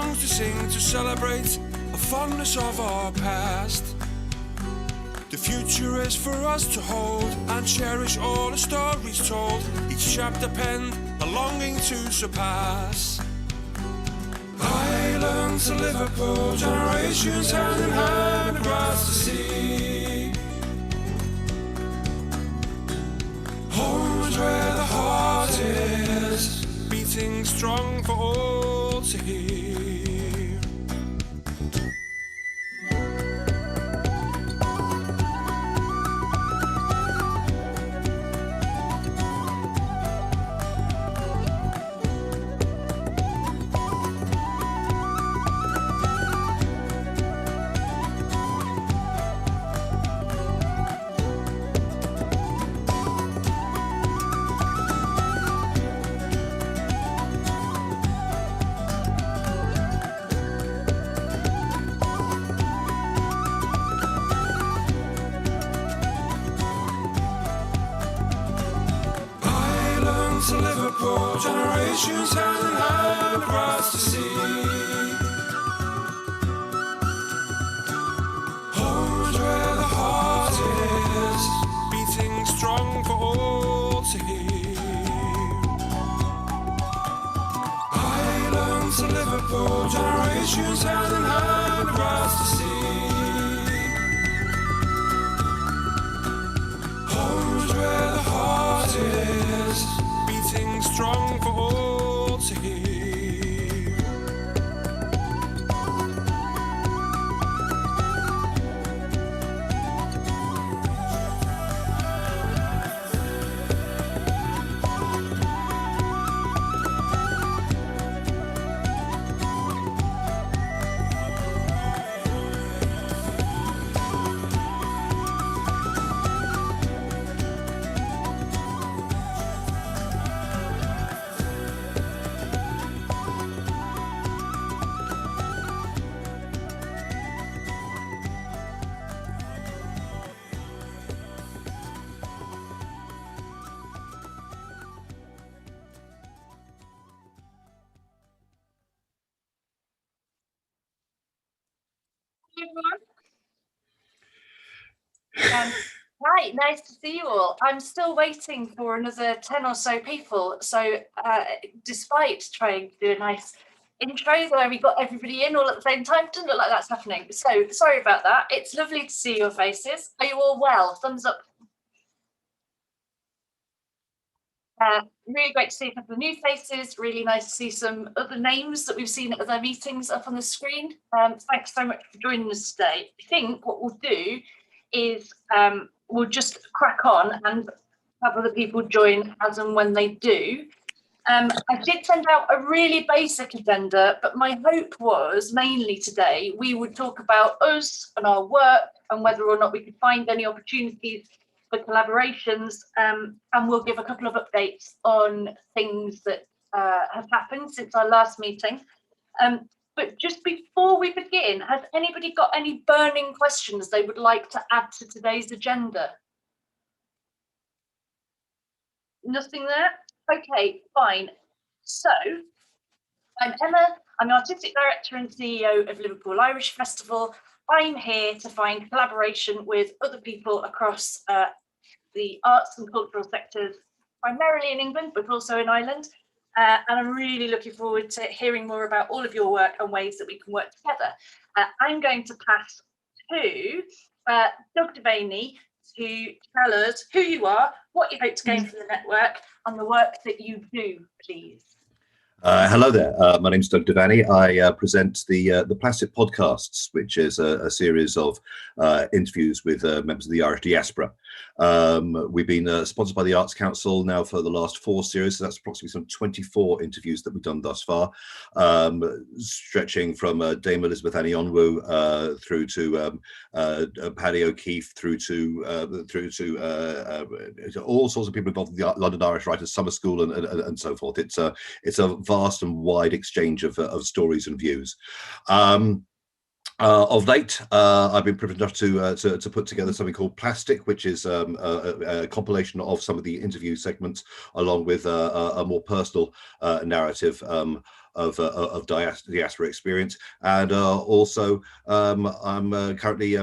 songs to sing to celebrate a fondness of our past. The future is for us to hold and cherish all the stories told, each chapter penned a longing to surpass. Islands of Liverpool, generations hand in hand across the sea. Homes where the heart is beating strong for all to hear. To Liverpool, generations hand in hand across the sea. Homes where the heart is beating strong for all to hear. Islands of Liverpool, generations hand in hand across the sea. Homes where the heart is strong for all to hear. Right, nice to see you all. I'm still waiting for another 10 or so people. So despite trying to do a nice intro where we got everybody in all at the same time, doesn't look like that's happening. So sorry about that. It's lovely to see your faces. Are you all well? Thumbs up. Really great to see a couple of new faces. Really nice to see some other names that we've seen at other meetings up on the screen. Thanks so much for joining us today. I think what we'll do is we'll just crack on and have other people join as and when they do. I did send out a really basic agenda, but my hope was mainly today we would talk about us and our work and whether or not we could find any opportunities for collaborations, and we'll give a couple of updates on things that have happened since our last meeting. But just before we begin, has anybody got any burning questions they would like to add to today's agenda? Nothing there? Okay, fine. So, I'm Emma. I'm the Artistic Director and CEO of Liverpool Irish Festival. I'm here to find collaboration with other people across the arts and cultural sectors, primarily in England, but also in Ireland. And I'm really looking forward to hearing more about all of your work and ways that we can work together. I'm going to pass to Doug Devaney to tell us who you are, what you hope to gain from the network, and the work that you do, please. Hello there. My name's Doug Devaney. I present the Plastic Podcasts, which is a series of interviews with members of the Irish diaspora. We've been sponsored by the Arts Council now for the last 4 series, so that's approximately some 24 interviews that we've done thus far, stretching from Dame Elizabeth Annie Onwu through to Paddy O'Keefe, through to all sorts of people involved in the London Irish Writers Summer School and so forth. It's a vast and wide exchange of stories and views. Of late, I've been privileged enough to put together something called Plastic, which is a compilation of some of the interview segments, along with a more personal narrative of diaspora experience. And also, I'm currently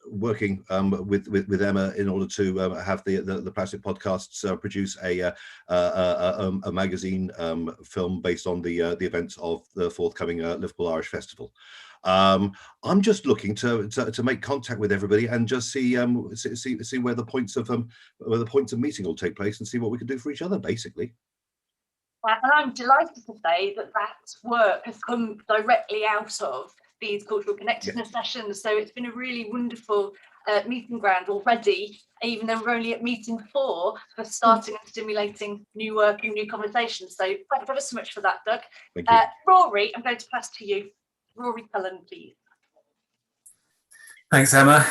working with Emma in order to have the Plastic podcasts produce a magazine film based on the events of the forthcoming Liverpool Irish Festival. I'm just looking to make contact with everybody and just see where the points of meeting will take place and see what we can do for each other, basically. And I'm delighted to say that work has come directly out of these cultural connectedness sessions. So it's been a really wonderful meeting ground already, even though we're only at meeting 4 for starting and stimulating new work and new conversations. So thank you ever so much for that, Doug. Thank you. Rory, I'm going to pass to you. Rory Cullen, please. Thanks, Emma.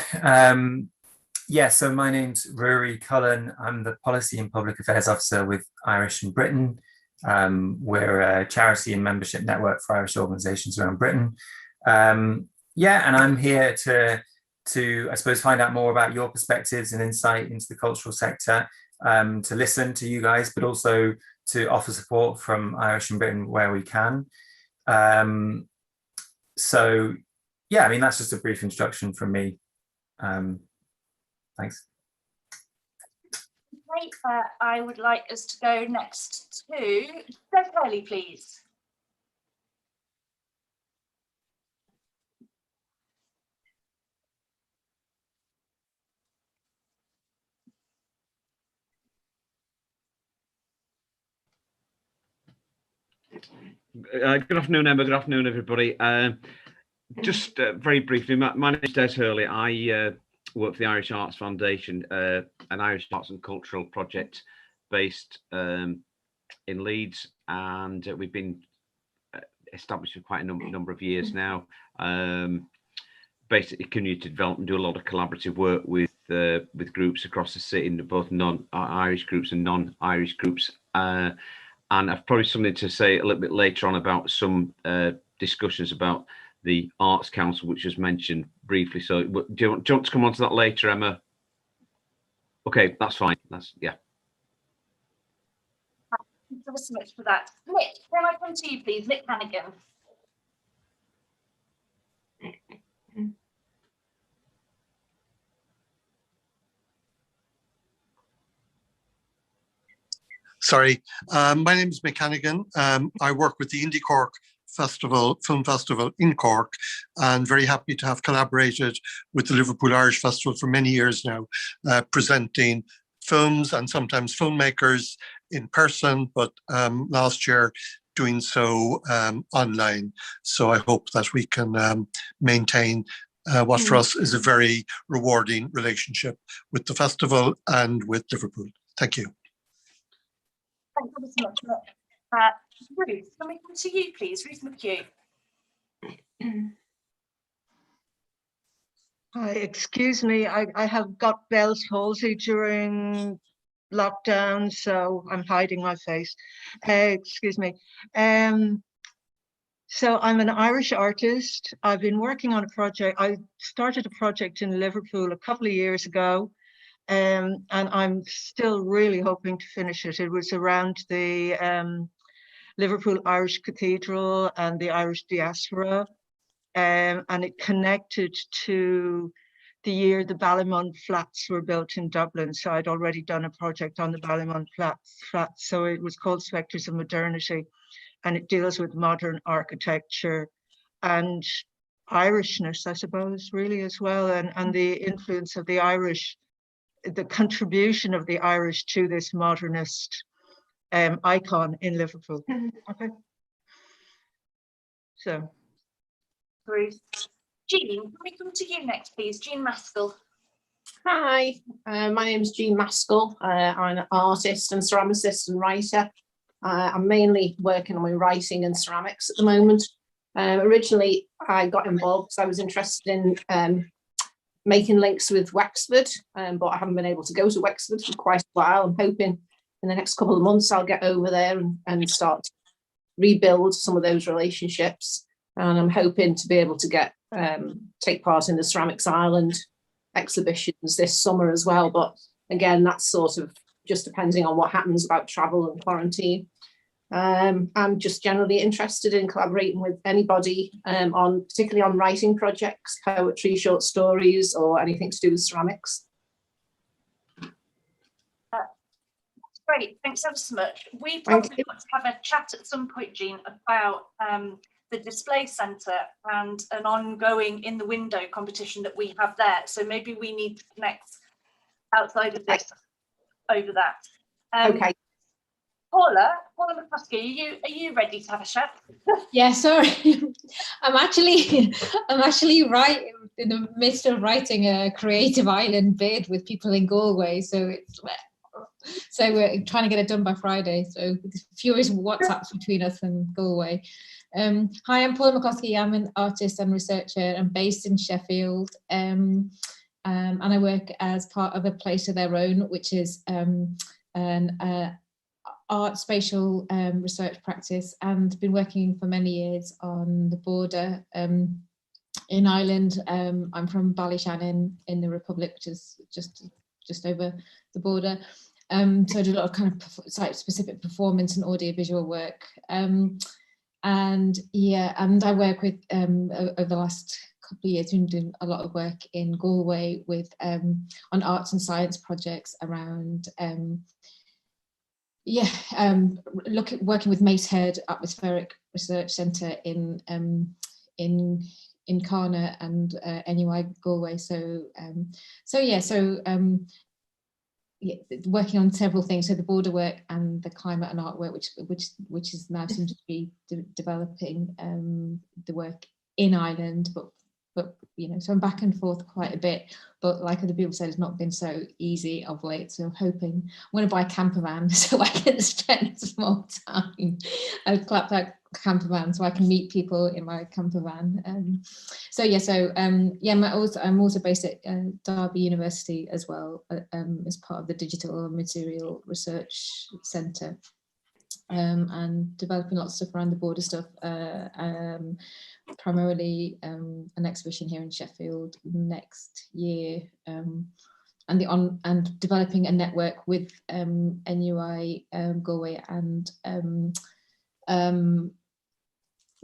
So my name's Rory Cullen. I'm the Policy and Public Affairs Officer with Irish in Britain. We're a charity and membership network for Irish organisations around Britain. And I'm here to I suppose find out more about your perspectives and insight into the cultural sector, to listen to you guys, but also to offer support from Irish in Britain where we can. That's just a brief introduction from me. Thanks. Great. I would like us to go next to Doug Hurley, please. Good afternoon, Emma. Good afternoon, everybody. Just very briefly, my name is Des Hurley. I work for the Irish Arts Foundation, an Irish arts and cultural project based in Leeds, and we've been established for quite a number of years now. Basically, community development, do a lot of collaborative work with groups across the city, both non-Irish groups and non-Irish groups. And I've probably something to say a little bit later on about some discussions about the Arts Council, which was mentioned briefly. So do you want to come on to that later, Emma? Okay, that's fine. Thank you so much for that. Nick, can I come to you, please? Nick Hannigan. Sorry, my name is Mick Hannigan. I work with the Indie Cork Film Festival in Cork, and very happy to have collaborated with the Liverpool Irish Festival for many years now, presenting films and sometimes filmmakers in person, but last year doing so online. So I hope that we can maintain what for us is a very rewarding relationship with the festival and with Liverpool. Thank you. Thank you so much. Ruth, can we come to you, please? Ruth McHugh. Hi, excuse me, I have got Bell's palsy during lockdown, so I'm hiding my face. Excuse me. So I'm an Irish artist. I've been working on a project. I started a project in Liverpool a couple of years ago. And I'm still really hoping to finish it. It was around the Liverpool Irish Cathedral and the Irish diaspora, and it connected to the year the Ballymun Flats were built in Dublin. So I'd already done a project on the Ballymun Flats. So it was called Spectres of Modernity, and it deals with modern architecture and Irishness, I suppose, really as well, and the influence of the Irish, the contribution of the Irish to this modernist icon in Liverpool. Okay. So. Bruce. Jean, can we come to you next, please? Jean Maskell. Hi, my name is Jean Maskell. I'm an artist and ceramicist and writer. I'm mainly working on my writing and ceramics at the moment. Originally, I got involved because I was interested in making links with Wexford, but I haven't been able to go to Wexford for quite a while. I'm hoping in the next couple of months I'll get over there and start to rebuild some of those relationships. and I'm hoping to be able to get take part in the Ceramics Ireland exhibitions this summer as well. But again, that's sort of just depending on what happens about travel and quarantine. I'm just generally interested in collaborating with anybody particularly on writing projects, poetry, short stories, or anything to do with ceramics. Great, thanks ever so much. We probably want to have a chat at some point, Jean, about the display centre and an ongoing in the window competition that we have there. So maybe we need to connect outside of this over that. Okay. Paula Mccloskey, are you ready to have a chat? Yeah, sorry. I'm actually right in the midst of writing a Creative Island bid with people in Galway. So we're trying to get it done by Friday. So furious WhatsApps between us and Galway. Hi, I'm Paula Mccloskey. I'm an artist and researcher. I'm based in Sheffield. And I work as part of A Place of Their Own, which is an art spatial research practice, and been working for many years on the border in Ireland. I'm from Ballyshannon in the Republic, which is just over the border. So I do a lot of kind of site-specific performance and audiovisual work. And I work with over the last couple of years, been doing a lot of work in Galway with on arts and science projects around working with Macehead Atmospheric Research Centre in Carna and NUI Galway. Working on several things, so the border work and the climate and art work, which is now seems to be developing the work in Ireland, but so I'm back and forth quite a bit, but like other people said, it's not been so easy of late. So I'm hoping I'm going to buy a camper van so I can spend some more time. I've clapped that camper van so I can meet people in my camper van. I'm also based at Derby University as well, as part of the Digital and Material Research Centre, and developing lots of stuff around the border stuff. Primarily an exhibition here in Sheffield next year, and developing a network with NUI Galway and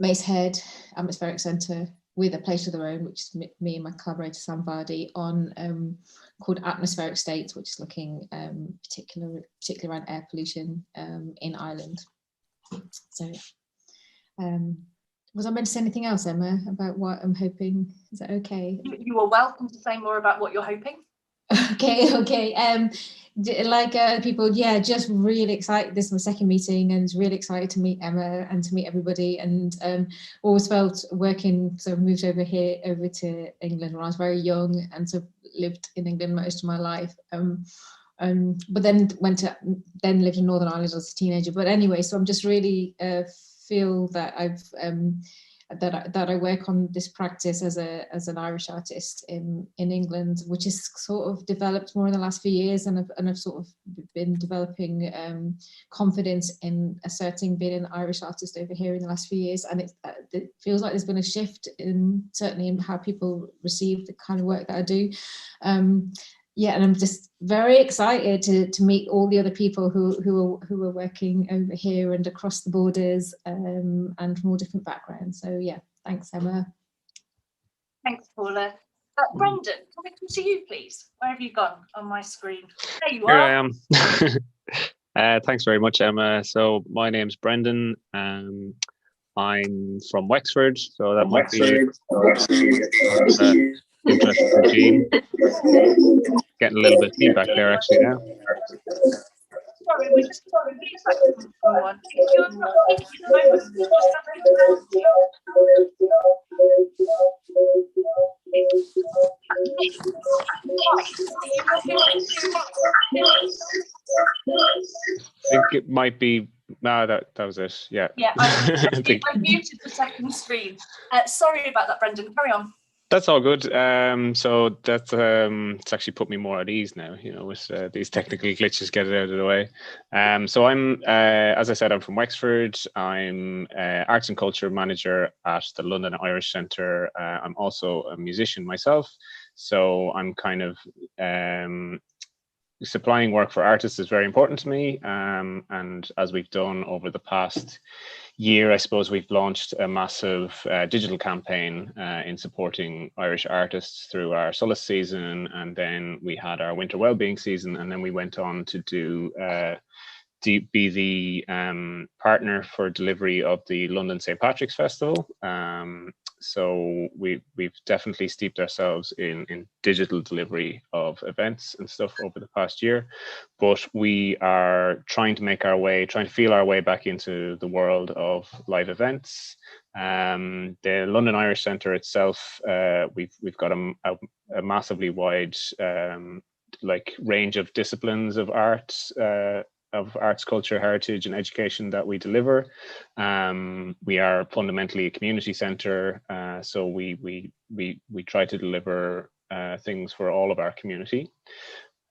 Macehead Atmospheric Centre with A Place of Their Own, which is me and my collaborator Sam Vardy, on called Atmospheric States, which is looking particularly around air pollution in Ireland. So was I meant to say anything else, Emma, about what I'm hoping? Is that okay? You are welcome to say more about what you're hoping. Okay. People, just really excited. This is my second meeting, and really excited to meet Emma and to meet everybody. And always felt working. So I moved over to England when I was very young, and so lived in England most of my life. But then lived in Northern Ireland as a teenager. But anyway, so I'm just really feel that that I work on this practice as an Irish artist in England, which has sort of developed more in the last few years, and I've sort of been developing confidence in asserting being an Irish artist over here in the last few years, and it feels like there's been a shift certainly in how people receive the kind of work that I do. And I'm just very excited to meet all the other people who are working over here and across the borders, and from all different backgrounds. So thanks, Emma. Thanks, Paula. Brendan, can we come to you, please? Where have you gone on my screen? There you are. Here I am. Thanks very much, Emma. So my name's Brendan. I'm from Wexford, so that might be interesting for Jean. Getting a little bit of feedback there actually now. Sorry, we just someone. If you're not speaking at the moment, just have I think it might be. No, that was it. Yeah. Yeah, I muted the second screen. Sorry about that, Brendan. Carry on. That's all good. So that's it's actually put me more at ease now, you know, with these technical glitches, get it out of the way. So I'm, as I said, I'm from Wexford. I'm Arts and Culture Manager at the London Irish Centre. I'm also a musician myself. So I'm kind of supplying work for artists is very important to me. And as we've done over the past year, I suppose we've launched a massive digital campaign in supporting Irish artists through our Solace season, and then we had our Winter Wellbeing season, and then we went on to be the partner for delivery of the London St. Patrick's Festival. So we've definitely steeped ourselves in digital delivery of events and stuff over the past year, but we are trying to feel our way back into the world of live events. The London Irish Centre itself, we've got a massively wide range of disciplines of arts, culture, heritage, and education that we deliver. We are fundamentally a community centre, so we try to deliver things for all of our community.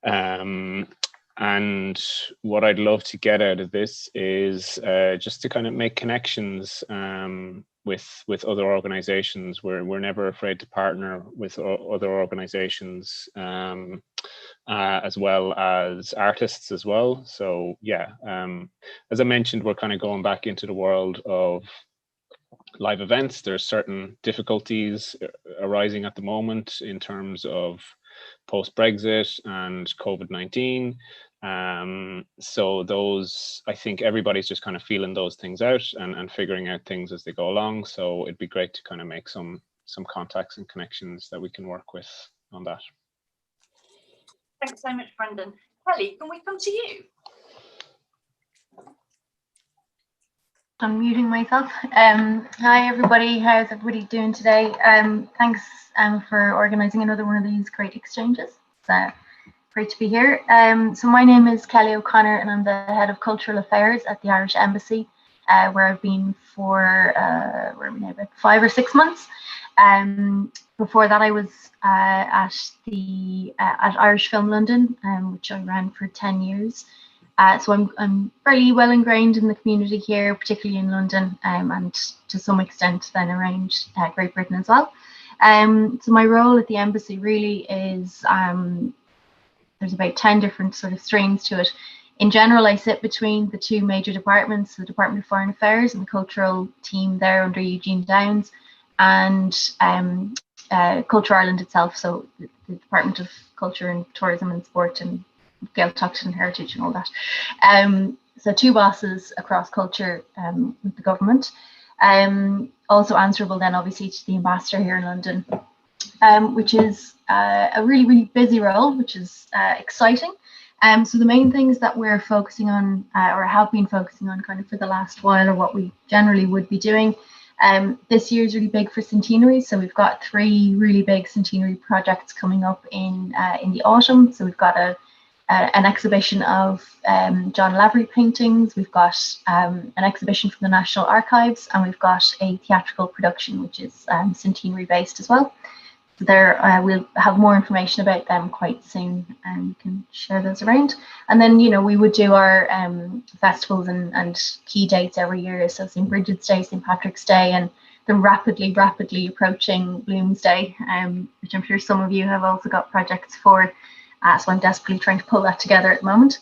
And what I'd love to get out of this is just to kind of make connections with other organisations. We're never afraid to partner with other organisations, as well as artists as well. So yeah, as I mentioned, we're kind of going back into the world of live events. There's certain difficulties arising at the moment in terms of post-Brexit and COVID-19. So those, I think everybody's just kind of feeling those things out and figuring out things as they go along. So it'd be great to kind of make some contacts and connections that we can work with on that. Thanks so much, Brendan. Kelly, can we come to you? I'm muting myself. Hi everybody, how's everybody doing today? Thanks for organising another one of these great exchanges. It's great to be here. So my name is Kelly O'Connor and I'm the Head of Cultural Affairs at the Irish Embassy, where I've been for about 5 or 6 months. Before that I was at Irish Film London, which I ran for 10 years. So I'm fairly well ingrained in the community here, particularly in London, and to some extent then around Great Britain as well. So my role at the embassy really is, there's about 10 different sort of streams to it. In general, I sit between the two major departments, the Department of Foreign Affairs and the cultural team there under Eugene Downs, and Culture Ireland itself, so the Department of Culture and Tourism and Sport and Gaeltacht and Heritage and all that. So two bosses across culture with the government. Also answerable then obviously to the ambassador here in London, which is a really, really busy role, which is exciting. So the main things that we're focusing on, or have been focusing on kind of for the last while, or what we generally would be doing, this year is really big for Centenary. So we've got 3 really big Centenary projects coming up in the autumn. So we've got an exhibition of John Lavery paintings, we've got an exhibition from the National Archives, and we've got a theatrical production which is Centenary based as well. So there we'll have more information about them quite soon, and we can share those around. And then, you know, we would do our festivals and key dates every year, so St. Bridget's Day, St. Patrick's Day, and the rapidly approaching Bloomsday, which I'm sure some of you have also got projects for. So I'm desperately trying to pull that together at the moment.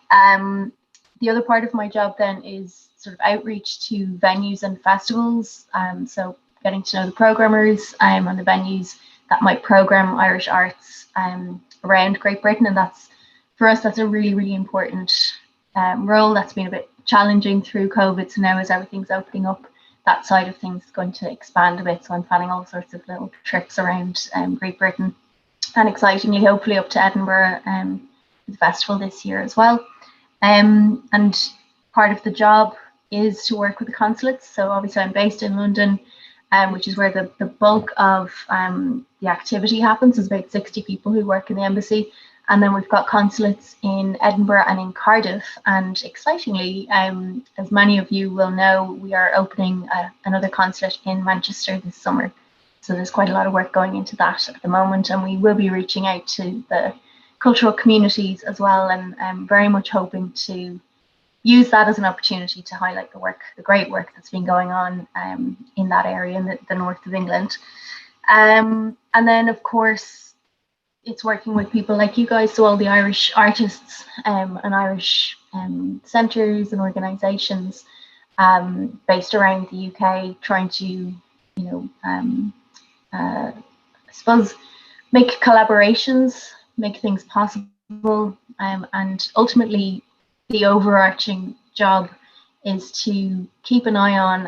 The other part of my job then is sort of outreach to venues and festivals. So getting to know the programmers and the venues that might program Irish arts around Great Britain. And that's, for us, that's a really, really important role. That's been a bit challenging through COVID. So now as everything's opening up, that side of things is going to expand a bit. So I'm planning all sorts of little trips around Great Britain. And excitingly, hopefully up to Edinburgh for the festival this year as well. And part of the job is to work with the consulates. So obviously I'm based in London, which is where the bulk of the activity happens. There's about 60 people who work in the embassy. And then we've got consulates in Edinburgh and in Cardiff. And excitingly, as many of you will know, we are opening another consulate in Manchester this summer. So there's quite a lot of work going into that at the moment, and we will be reaching out to the cultural communities as well, and very much hoping to use that as an opportunity to highlight the work, the great work that's been going on in that area in the north of England. And then, of course, it's working with people like you guys, so all the Irish artists and Irish centres and organisations based around the UK, trying to, I suppose, make collaborations, make things possible, and ultimately the overarching job is to keep an eye on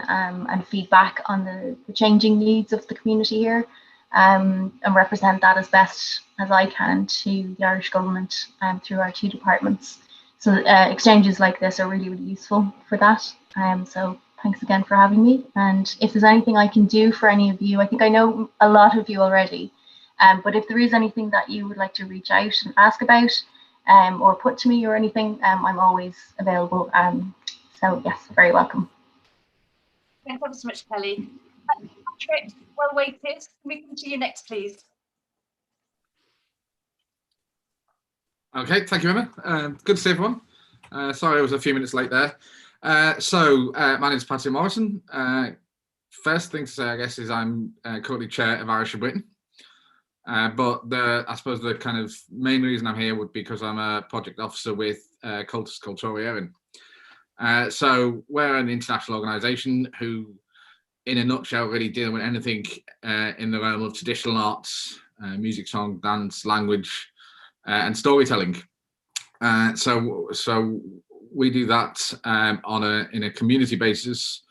and feedback on the changing needs of the community here, and represent that as best as I can to the Irish government through our 2 departments. So exchanges like this are really, really useful for that. So thanks again for having me. And if there's anything I can do for any of you, I think I know a lot of you already, but if there is anything that you would like to reach out and ask about or put to me or anything, I'm always available. So yes, very welcome. Thanks ever so much, Kelly. Patrick, well waited. Can we come to you next, please? Okay, thank you, Emma. Good to see everyone. Sorry I was a few minutes late there. My name is Patricia Morrison. First thing to say, I guess, is I'm currently chair of Irish in Britain. But I suppose the kind of main reason I'm here would be because I'm a project officer with Cultus Culturiarum. So we're an international organisation who, in a nutshell, really deal with anything in the realm of traditional arts, music, song, dance, language, and storytelling. So we do that in a community basis.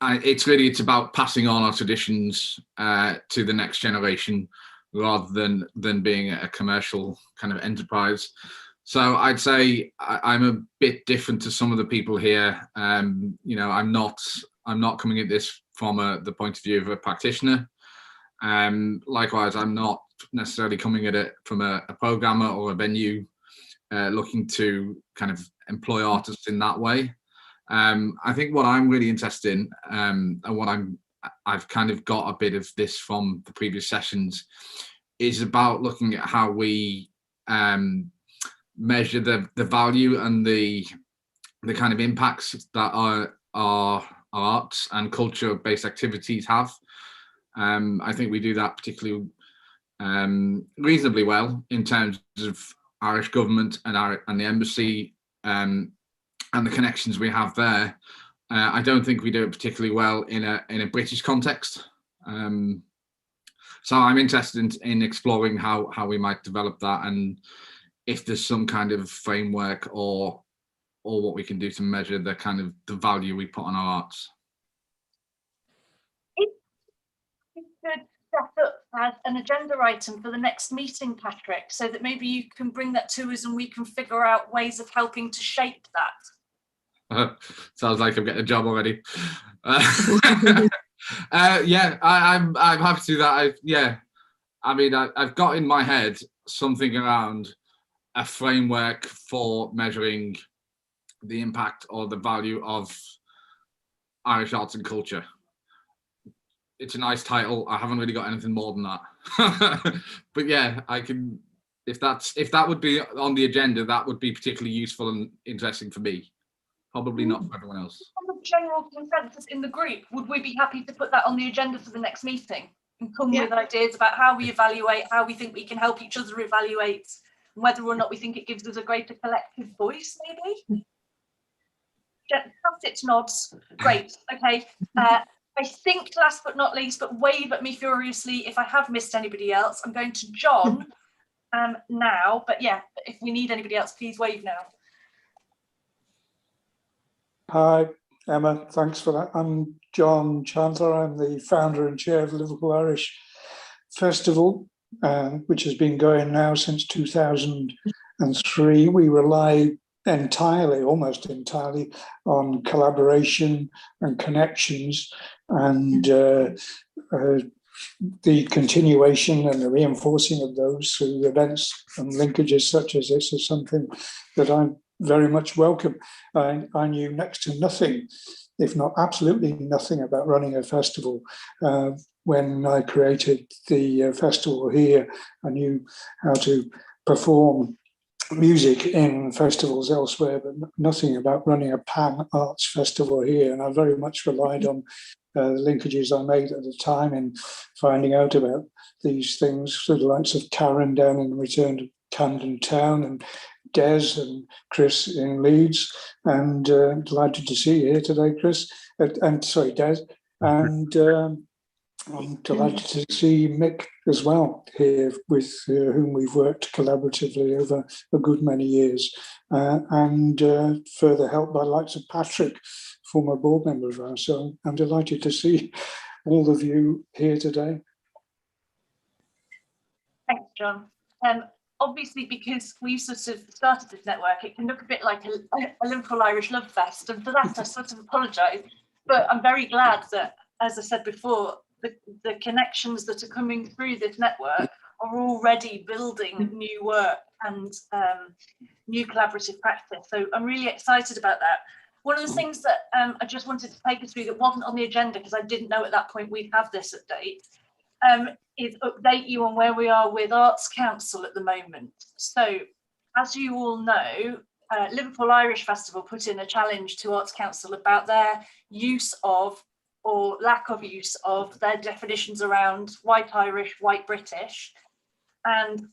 It's about passing on our traditions to the next generation rather than being a commercial kind of enterprise. So I'd say I'm a bit different to some of the people here. I'm not coming at this from the point of view of a practitioner. Likewise, I'm not necessarily coming at it from a programmer or a venue looking to kind of employ artists in that way. I think what I'm really interested in, and what I've kind of got a bit of this from the previous sessions, is about looking at how we measure the value and the kind of impacts that our arts and culture-based activities have. I think we do that particularly reasonably well in terms of Irish government and the embassy and the connections we have there. I don't think we do it particularly well in a British context. So I'm interested in exploring how we might develop that, and if there's some kind of framework or what we can do to measure the kind of the value we put on our arts. It could set up as an agenda item for the next meeting, Patrick, so that maybe you can bring that to us and we can figure out ways of helping to shape that. Sounds like I'm getting a job already. Yeah, I'm happy to do that. I've got in my head something around a framework for measuring the impact or the value of Irish arts and culture. It's a nice title. I haven't really got anything more than that. But yeah, I can, if that would be on the agenda, that would be particularly useful and interesting for me. Probably not for everyone else. On the general consensus in the group, would we be happy to put that on the agenda for the next meeting and come with ideas about how we evaluate, how we think we can help each other evaluate, and whether or not we think it gives us a greater collective voice, maybe? It nods. Great. Okay. I think last but not least, but wave at me furiously if I have missed anybody else. I'm going to John now, but yeah, if we need anybody else, please wave now. Hi, Emma, thanks for that. I'm John Chandler. I'm the founder and chair of the Liverpool Irish Festival, which has been going now since 2003. We rely almost entirely on collaboration and connections, and the continuation and the reinforcing of those through events and linkages such as this is something that I very much welcome. I knew next to nothing if not absolutely nothing about running a festival. When I created the festival here, I knew how to perform music in festivals elsewhere, but nothing about running a pan-arts festival here. And I very much relied on the linkages I made at the time in finding out about these things through the likes of Karen down in the Return to Camden Town, and Des and Chris in Leeds, and delighted to see you here today, Chris, and sorry, Des, and I'm delighted to see Mick as well here, with whom we've worked collaboratively over a good many years, and further helped by the likes of Patrick, former board member of ours. So I'm delighted to see all of you here today. Thanks, John. Obviously, because we've sort of started this network, it can look a bit like a Liverpool Irish Love Fest, and for that I sort of apologise. But I'm very glad that, as I said before, the connections that are coming through this network are already building new work and new collaborative practice. So I'm really excited about that. One of the things that I just wanted to take us through that wasn't on the agenda, because I didn't know at that point we'd have this update, is update you on where we are with Arts Council at the moment. So, as you all know, Liverpool Irish Festival put in a challenge to Arts Council about their use of, or lack of use of, their definitions around white Irish, white British, and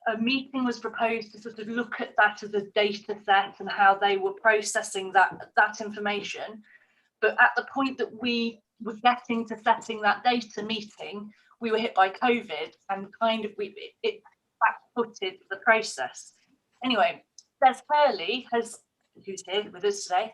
a meeting was proposed to sort of look at that as a data set and how they were processing that information. But at the point that we were getting to setting that data meeting, we were hit by COVID, and kind of it back-footed the process. Anyway, Des Hurley, who's here with us today,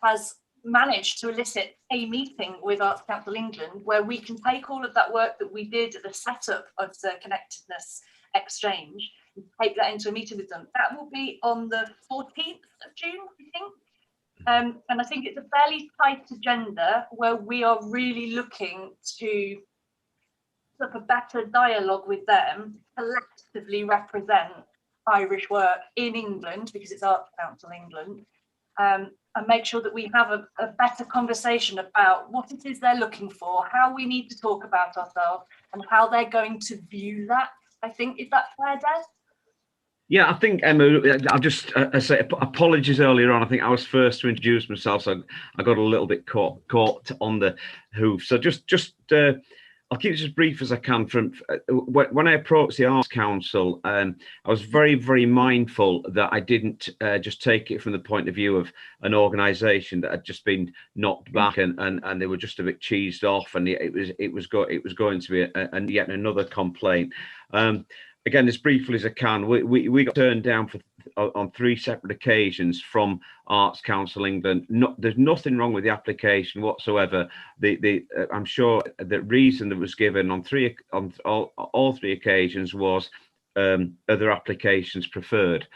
has managed to elicit a meeting with Arts Council England where we can take all of that work that we did at the setup of the Connectedness exchange and take that into a meeting with them. That will be on the 14th of June, I think. And I think it's a fairly tight agenda where we are really looking to set up a better dialogue with them, collectively represent Irish work in England, because it's Arts Council England, and make sure that we have a better conversation about what it is they're looking for, how we need to talk about ourselves, and how they're going to view that. I think, is that fair, Des? Yeah, I think, Emma, I'll just say apologies earlier on. I think I was first to introduce myself, so I got a little bit caught on the hoof. So I'll keep it as brief as I can. From when I approached the Arts Council, I was very, very mindful that I didn't just take it from the point of view of an organisation that had just been knocked back and they were just a bit cheesed off, and it was going to be yet another complaint. Again, as briefly as I can, we got turned down on 3 separate occasions from Arts Council England. There's nothing wrong with the application whatsoever. I'm sure the reason that was given on all 3 occasions was other applications preferred,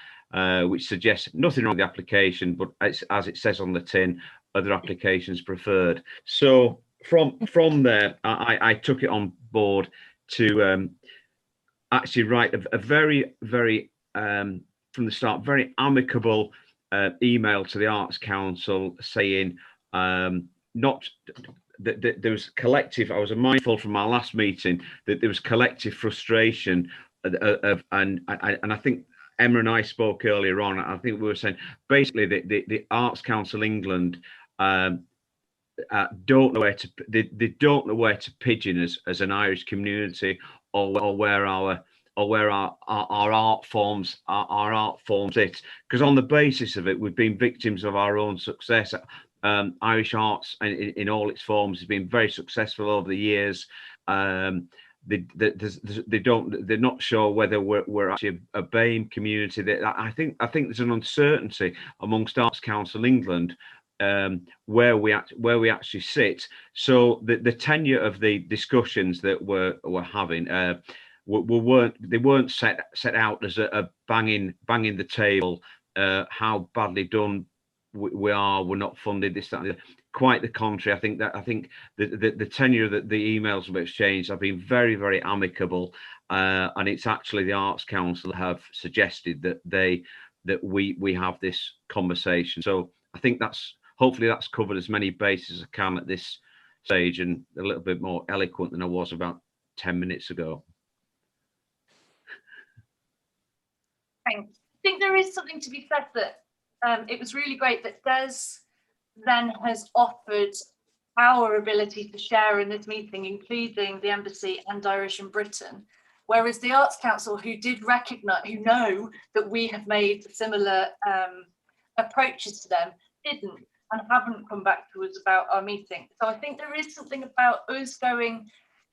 which suggests nothing wrong with the application, but as it says on the tin, other applications preferred. So from there, I took it on board to actually write a very, very from the start, very amicable email to the Arts Council saying not that there was collective. I was mindful from our last meeting that there was collective frustration and I think Emma and I spoke earlier on. I think we were saying basically the Arts Council England don't know where to pigeon us as an Irish community, or where our art forms sit, because on the basis of it, we've been victims of our own success. Irish arts in all its forms has been very successful over the years. They're not sure whether we're actually a BAME community. I think there's an uncertainty amongst Arts Council England where we actually sit. So the tenure of the discussions that we're having weren't set out as a banging the table, how badly done we're not funded, this, that, and the other. Quite the contrary. I think the tenure that the emails have exchanged have been very, very amicable, and it's actually the Arts Council have suggested that we have this conversation. So I think that's hopefully that's covered as many bases as I can at this stage, and a little bit more eloquent than I was about 10 minutes ago. Thanks. I think there is something to be said that it was really great that Des then has offered our ability to share in this meeting, including the Embassy and Irish in Britain, whereas the Arts Council, who did recognise, who know that we have made similar approaches to them, didn't and haven't come back to us about our meeting. So I think there is something about us going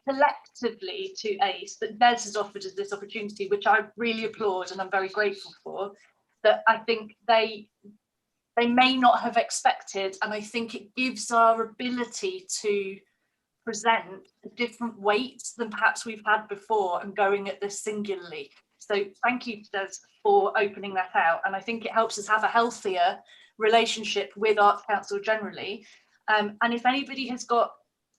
collectively to ACE that Des has offered us this opportunity, which I really applaud and I'm very grateful for, that I think they may not have expected, and I think it gives our ability to present a different weight than perhaps we've had before and going at this singularly. So thank you, Des, for opening that out, and I think it helps us have a healthier relationship with Arts Council generally. And if anybody has got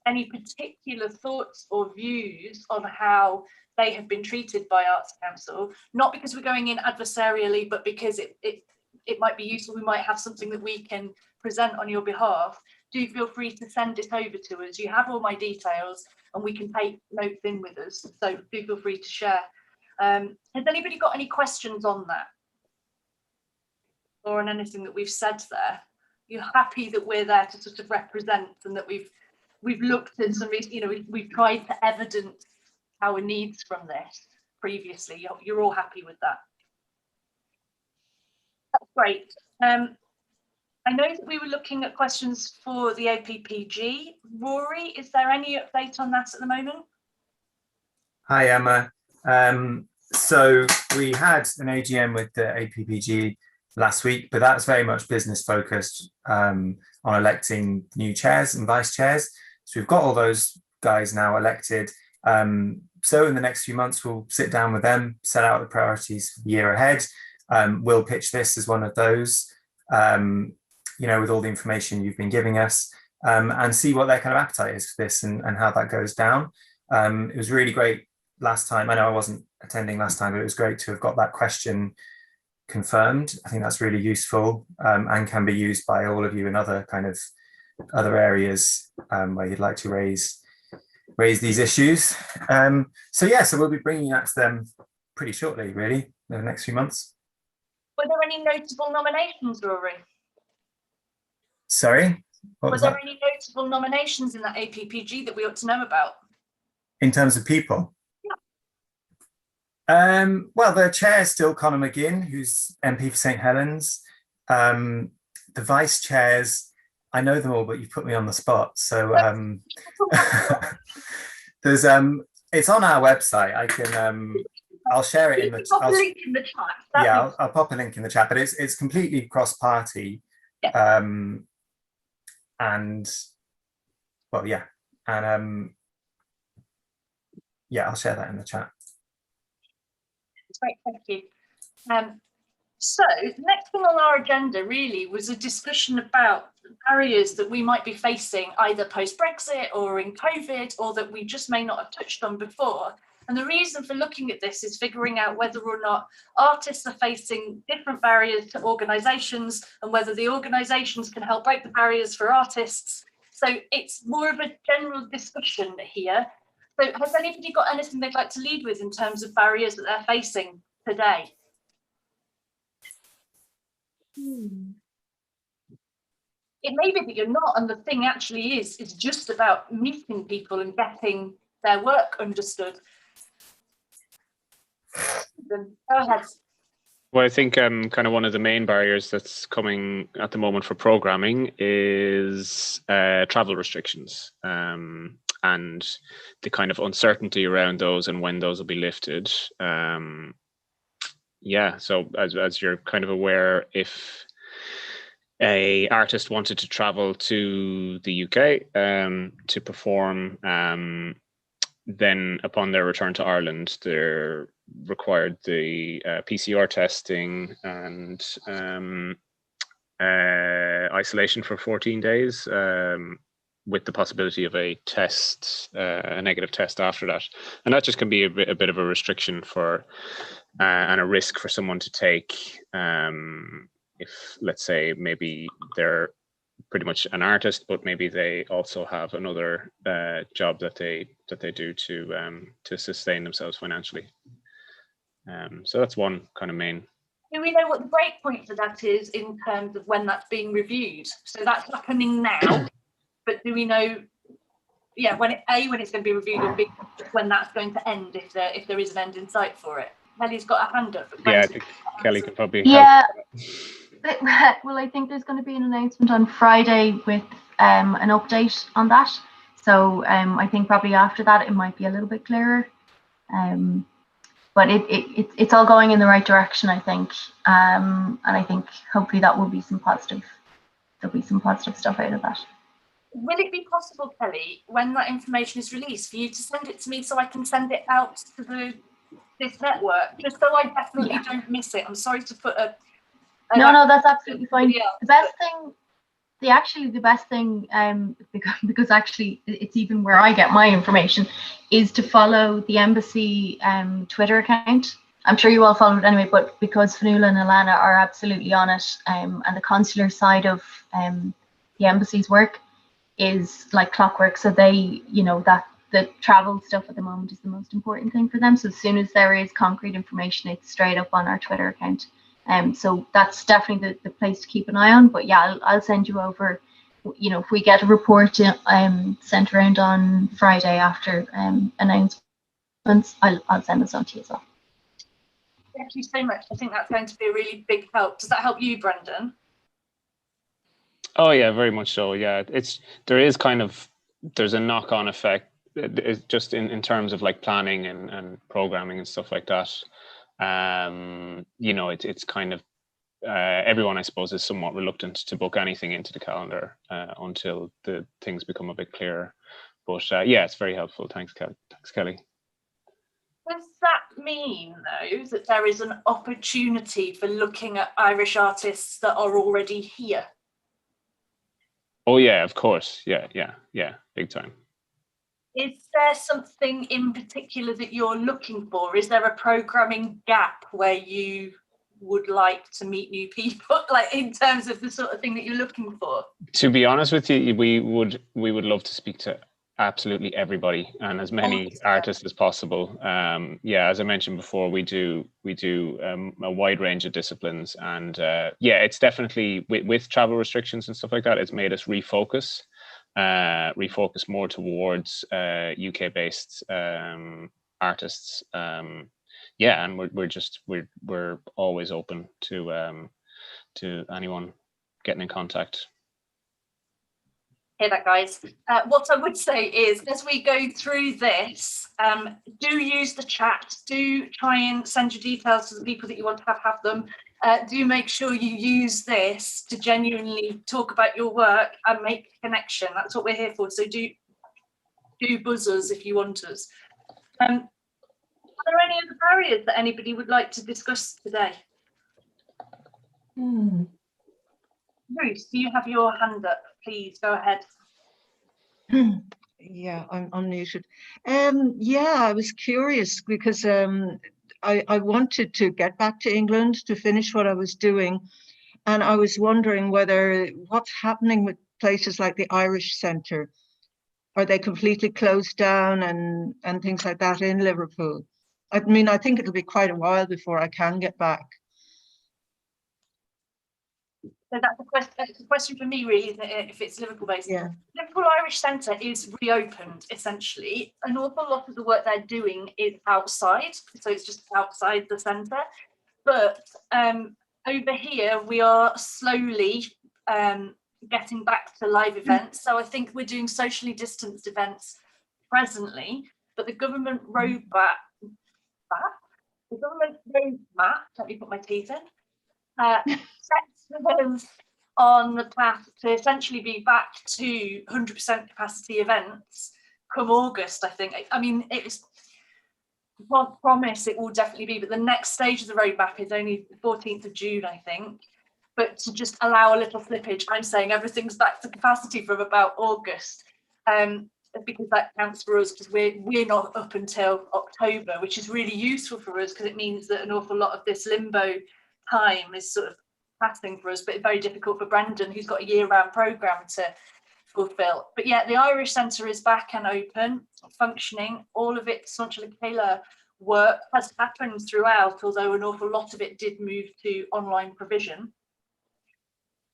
any particular thoughts or views on how they have been treated by Arts Council, not because we're going in adversarially, but because it might be useful, we might have something that we can present on your behalf, do feel free to send it over to us. You have all my details and we can take notes in with us, so do feel free to share. Has anybody got any questions on that? Or on anything that we've said there? You're happy that we're there to sort of represent, and that we've looked at some, you know, we've tried to evidence our needs from this previously. You're all happy with that? That's great. I know that we were looking at questions for the APPG. Rory, is there any update on that at the moment? Hi, Emma. So we had an AGM with the APPG last week, but that's very much business focused on electing new chairs and vice chairs. So we've got all those guys now elected. So in the next few months, we'll sit down with them, set out the priorities for the year ahead. We'll pitch this as one of those, you know, with all the information you've been giving us, and see what their kind of appetite is for this and how that goes down. It was really great last time. I know I wasn't attending last time, but it was great to have got that question confirmed. I think that's really useful, and can be used by all of you in other areas where you'd like to raise these issues. So we'll be bringing that to them pretty shortly, really, in the next few months. Were there any notable nominations, Rory? Sorry? Was there any notable nominations in that APPG that we ought to know about? In terms of people? Yeah. Well, the chair is still Conor McGinn, who's MP for St Helens. The vice chairs, I know them all, but you've put me on the spot. So there's it's on our website. I can I'll share it in the chat. Link in the chat. Yeah, I'll pop a link in the chat, but it's completely cross-party. Yeah. And well, yeah, and yeah, I'll share that in the chat. Great, thank you. So the next thing on our agenda really was a discussion about barriers that we might be facing either post-Brexit or in COVID, or that we just may not have touched on before. And the reason for looking at this is figuring out whether or not artists are facing different barriers to organisations, and whether the organisations can help break the barriers for artists. So it's more of a general discussion here. So has anybody got anything they'd like to lead with in terms of barriers that they're facing today? It may be that you're not, and the thing actually is just about meeting people and getting their work understood. Go ahead. Well, I think kind of one of the main barriers that's coming at the moment for programming is travel restrictions, and the kind of uncertainty around those and when those will be lifted. Yeah, so as you're kind of aware, if a artist wanted to travel to the UK to perform, then upon their return to Ireland, they're required the PCR testing and isolation for 14 days, with the possibility of a test, a negative test after that. And that just can be a bit of a restriction for and a risk for someone to take if, let's say, maybe they're pretty much an artist, but maybe they also have another job that they do to sustain themselves financially. So that's one kind of main. Do we know what the break point for that is in terms of when that's being reviewed? So that's happening now, but do we know, when it's going to be reviewed, or B, when that's going to end, if there is an end in sight for it? Kelly's got a hand up. Yeah, I think Kelly could probably help. Yeah. Well, I think there's going to be an announcement on Friday with an update on that. So I think probably after that it might be a little bit clearer. But it's all going in the right direction, I think. And I think hopefully that will be there'll be some positive stuff out of that. Will it be possible, Kelly, when that information is released, for you to send it to me so I can send it out to this network, just so I definitely don't miss it? I'm sorry to put No, that's absolutely fine. The best thing, because actually it's even where I get my information, is to follow the embassy Twitter account. I'm sure you all follow it anyway, but because Fionnuala and Alana are absolutely on it, and the consular side of the embassy's work is like clockwork. So they, that the travel stuff at the moment is the most important thing for them. So as soon as there is concrete information, it's straight up on our Twitter account. So that's definitely the place to keep an eye on. But yeah, I'll send you over, if we get a report sent around on Friday after announcements, I'll send this on to you as well. Thank you so much. I think that's going to be a really big help. Does that help you, Brendan? Oh yeah, very much so. Yeah, there's a knock-on effect. It's just in terms of like planning and programming and stuff like that. It's kind of everyone, I suppose, is somewhat reluctant to book anything into the calendar until the things become a bit clearer. But yeah, it's very helpful. Thanks, Kelly. Does that mean, though, that there is an opportunity for looking at Irish artists that are already here? Oh yeah, of course. Yeah, big time. Is there something in particular that you're looking for? Is there a programming gap where you would like to meet new people, like in terms of the sort of thing that you're looking for? To be honest with you, we would love to speak to absolutely everybody and as many artists as possible. As I mentioned before, we do a wide range of disciplines, and it's definitely with travel restrictions and stuff like that, it's made us refocus more towards UK-based artists. And we're always open to anyone getting in contact. Hear that, guys. What I would say is, as we go through this, do use the chat. Do try and send your details to the people that you want to have them. Do make sure you use this to genuinely talk about your work and make a connection. That's what we're here for. So do buzz us if you want us. Are there any other barriers that anybody would like to discuss today? Ruth, do you have your hand up? Please go ahead. Yeah, I'm unmuted. I was curious because I wanted to get back to England to finish what I was doing, and I was wondering what's happening with places like the Irish Centre. Are they completely closed down and things like that in Liverpool? I mean, I think it'll be quite a while before I can get back. So that's a question for me, really, isn't it, if it's Liverpool based? Yeah. Liverpool Irish Centre is reopened, essentially. An awful lot of the work they're doing is outside, so it's just outside the centre. But over here, we are slowly getting back to live events. So I think we're doing socially distanced events presently, but the government roadmap, let me put my teeth in, sets us on the path to essentially be back to 100% capacity events come August, I think. I mean, it's, I can't promise it will definitely be, but the next stage of the roadmap is only the 14th of June, I think. But to just allow a little slippage, I'm saying everything's back to capacity from about August, because that counts for us, because we're not up until October, which is really useful for us because it means that an awful lot of this limbo time is sort of passing for us, but very difficult for Brendan, who's got a year-round programme to fulfil. But yeah, the Irish Centre is back and open, functioning. All of its Sunshine work has happened throughout, although an awful lot of it did move to online provision.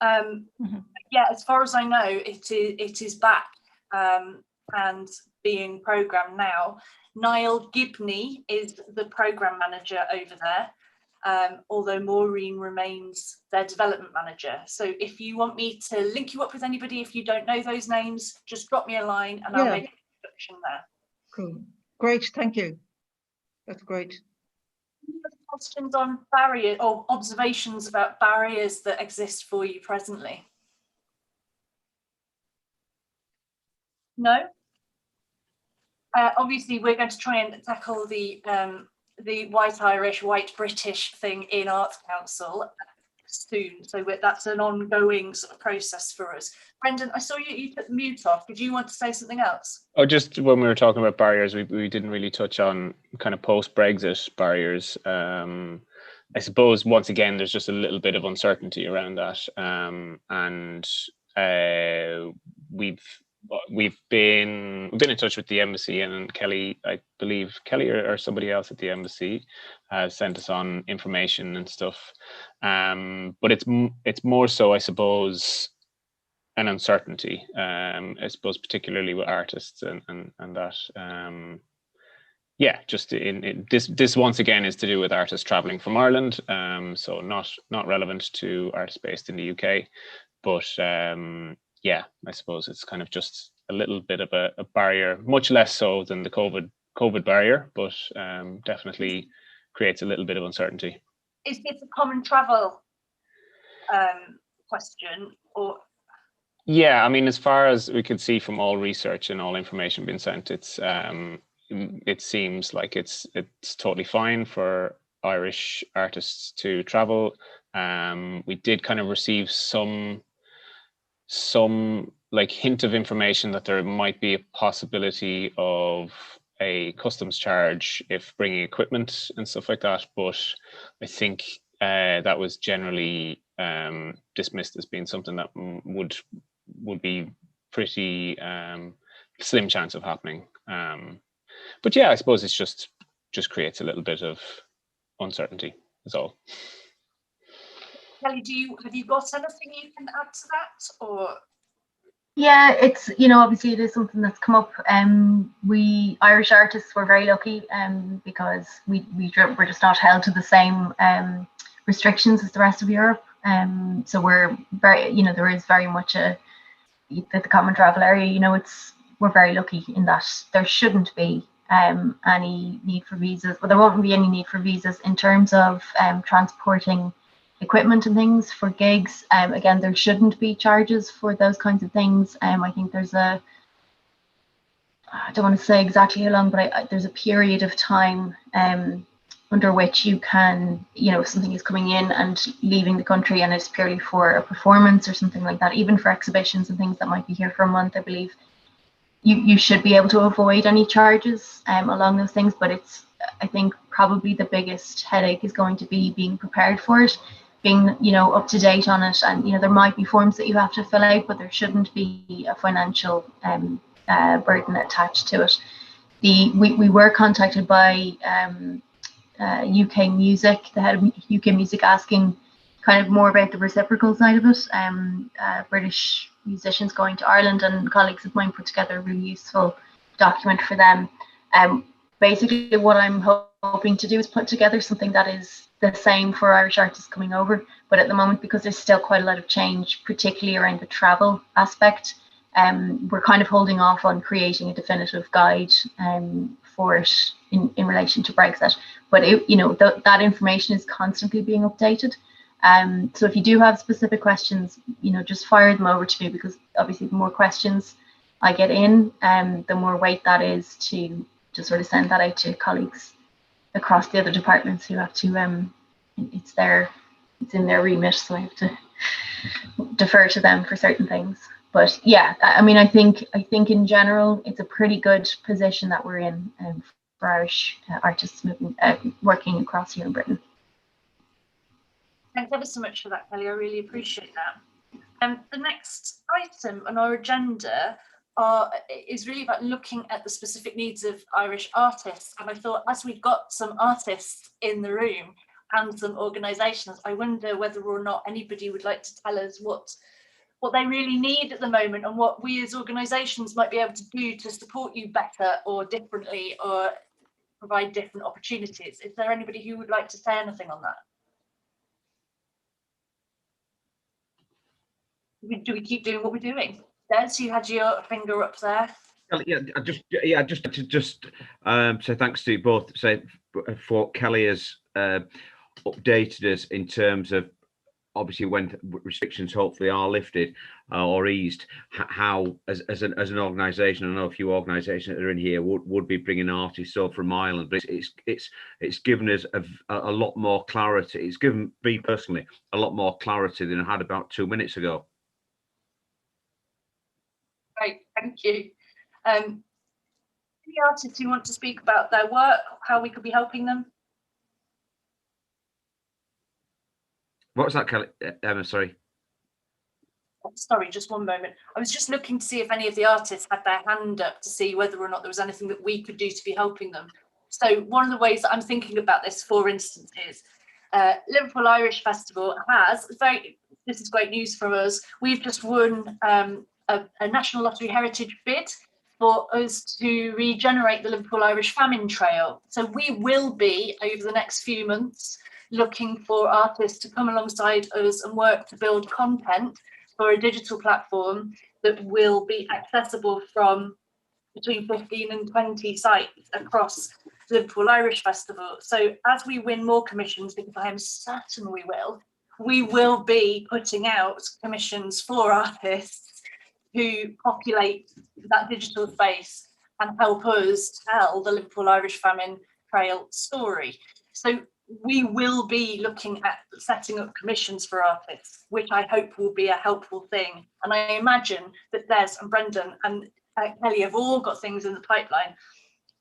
Yeah, as far as I know, it is back and being programmed now. Niall Gibney is the programme manager over there, although Maureen remains their development manager. So if you want me to link you up with anybody, if you don't know those names, just drop me a line and I'll make an introduction there. Cool. Great, thank you. That's great. Questions on barriers or observations about barriers that exist for you presently? No? Obviously, we're going to try and tackle the white Irish, white British thing in Arts Council soon. So that's an ongoing sort of process for us. Brendan, I saw you put the mute off. Did you want to say something else? Oh, just when we were talking about barriers, we didn't really touch on kind of post-Brexit barriers. I suppose once again, there's just a little bit of uncertainty around that, and we've been in touch with the embassy, and Kelly, I believe Kelly or somebody else at the embassy has sent us on information and stuff. But it's more so, I suppose, an uncertainty. I suppose particularly with artists and that. Yeah, just this once again is to do with artists traveling from Ireland. So not relevant to artists based in the UK, but yeah, I suppose it's kind of just a little bit of a barrier, much less so than the COVID barrier, but definitely creates a little bit of uncertainty. Is this a common travel question, or? Yeah, I mean, as far as we could see from all research and all information being sent, it seems like it's totally fine for Irish artists to travel. We did kind of receive some like hint of information that there might be a possibility of a customs charge if bringing equipment and stuff like that, but I think that was generally dismissed as being something that would be pretty slim chance of happening. But yeah, I suppose it's just creates a little bit of uncertainty, is all. Kelly, have you got anything you can add to that, or? Yeah, it's, obviously it is something that's come up. We Irish artists were very lucky because we're just not held to the same restrictions as the rest of Europe. So we're very, there is very much the common travel area, we're very lucky in that there shouldn't be any need for visas. Well, there won't be any need for visas in terms of transporting equipment and things for gigs. Again, there shouldn't be charges for those kinds of things. I think there's I don't want to say exactly how long, but there's a period of time under which you can, if something is coming in and leaving the country and it's purely for a performance or something like that, even for exhibitions and things that might be here for a month, I believe, you should be able to avoid any charges along those things. But I think probably the biggest headache is going to be being prepared for it, being, up to date on it. And, there might be forms that you have to fill out, but there shouldn't be a financial burden attached to it. We were contacted by UK Music, the head of UK Music, asking kind of more about the reciprocal side of it. British musicians going to Ireland, and colleagues of mine put together a really useful document for them. Basically, what I'm hoping to do is put together something that is the same for Irish artists coming over. But at the moment, because there's still quite a lot of change, particularly around the travel aspect, we're kind of holding off on creating a definitive guide for it in relation to Brexit. But that information is constantly being updated. So if you do have specific questions, just fire them over to me, because obviously the more questions I get in, the more weight that is to sort of send that out to colleagues across the other departments who have to, it's in their remit, so I have to defer to them for certain things. But yeah, I mean, I think in general, it's a pretty good position that we're in for Irish artists working across here in Britain. Thanks ever so much for that, Kelly. I really appreciate that. The next item on our agenda is really about looking at the specific needs of Irish artists. And I thought, as we've got some artists in the room and some organisations, I wonder whether or not anybody would like to tell us what they really need at the moment and what we as organisations might be able to do to support you better or differently or provide different opportunities. Is there anybody who would like to say anything on that? Do we keep doing what we're doing? Des, you had your finger up there. Just say thanks to you both. Say for Kelly has updated us in terms of obviously when restrictions hopefully are lifted or eased, how as an organisation, I know a few organisations that are in here would be bringing artists over from Ireland, but it's given us a lot more clarity. It's given me personally a lot more clarity than I had about 2 minutes ago. Great, thank you. Any artists who want to speak about their work, how we could be helping them? What was that, Kelly? Emma, sorry. Sorry, just one moment. I was just looking to see if any of the artists had their hand up to see whether or not there was anything that we could do to be helping them. So one of the ways that I'm thinking about this, for instance, is Liverpool Irish Festival has, this is great news for us, we've just won a National Lottery Heritage bid for us to regenerate the Liverpool Irish Famine Trail. So we will be, over the next few months, looking for artists to come alongside us and work to build content for a digital platform that will be accessible from between 15 and 20 sites across the Liverpool Irish Festival. So as we win more commissions, because I am certain we will be putting out commissions for artists who populate that digital space and help us tell the Liverpool Irish Famine Trail story. So we will be looking at setting up commissions for artists, which I hope will be a helpful thing. And I imagine that Des and Brendan and Kelly have all got things in the pipeline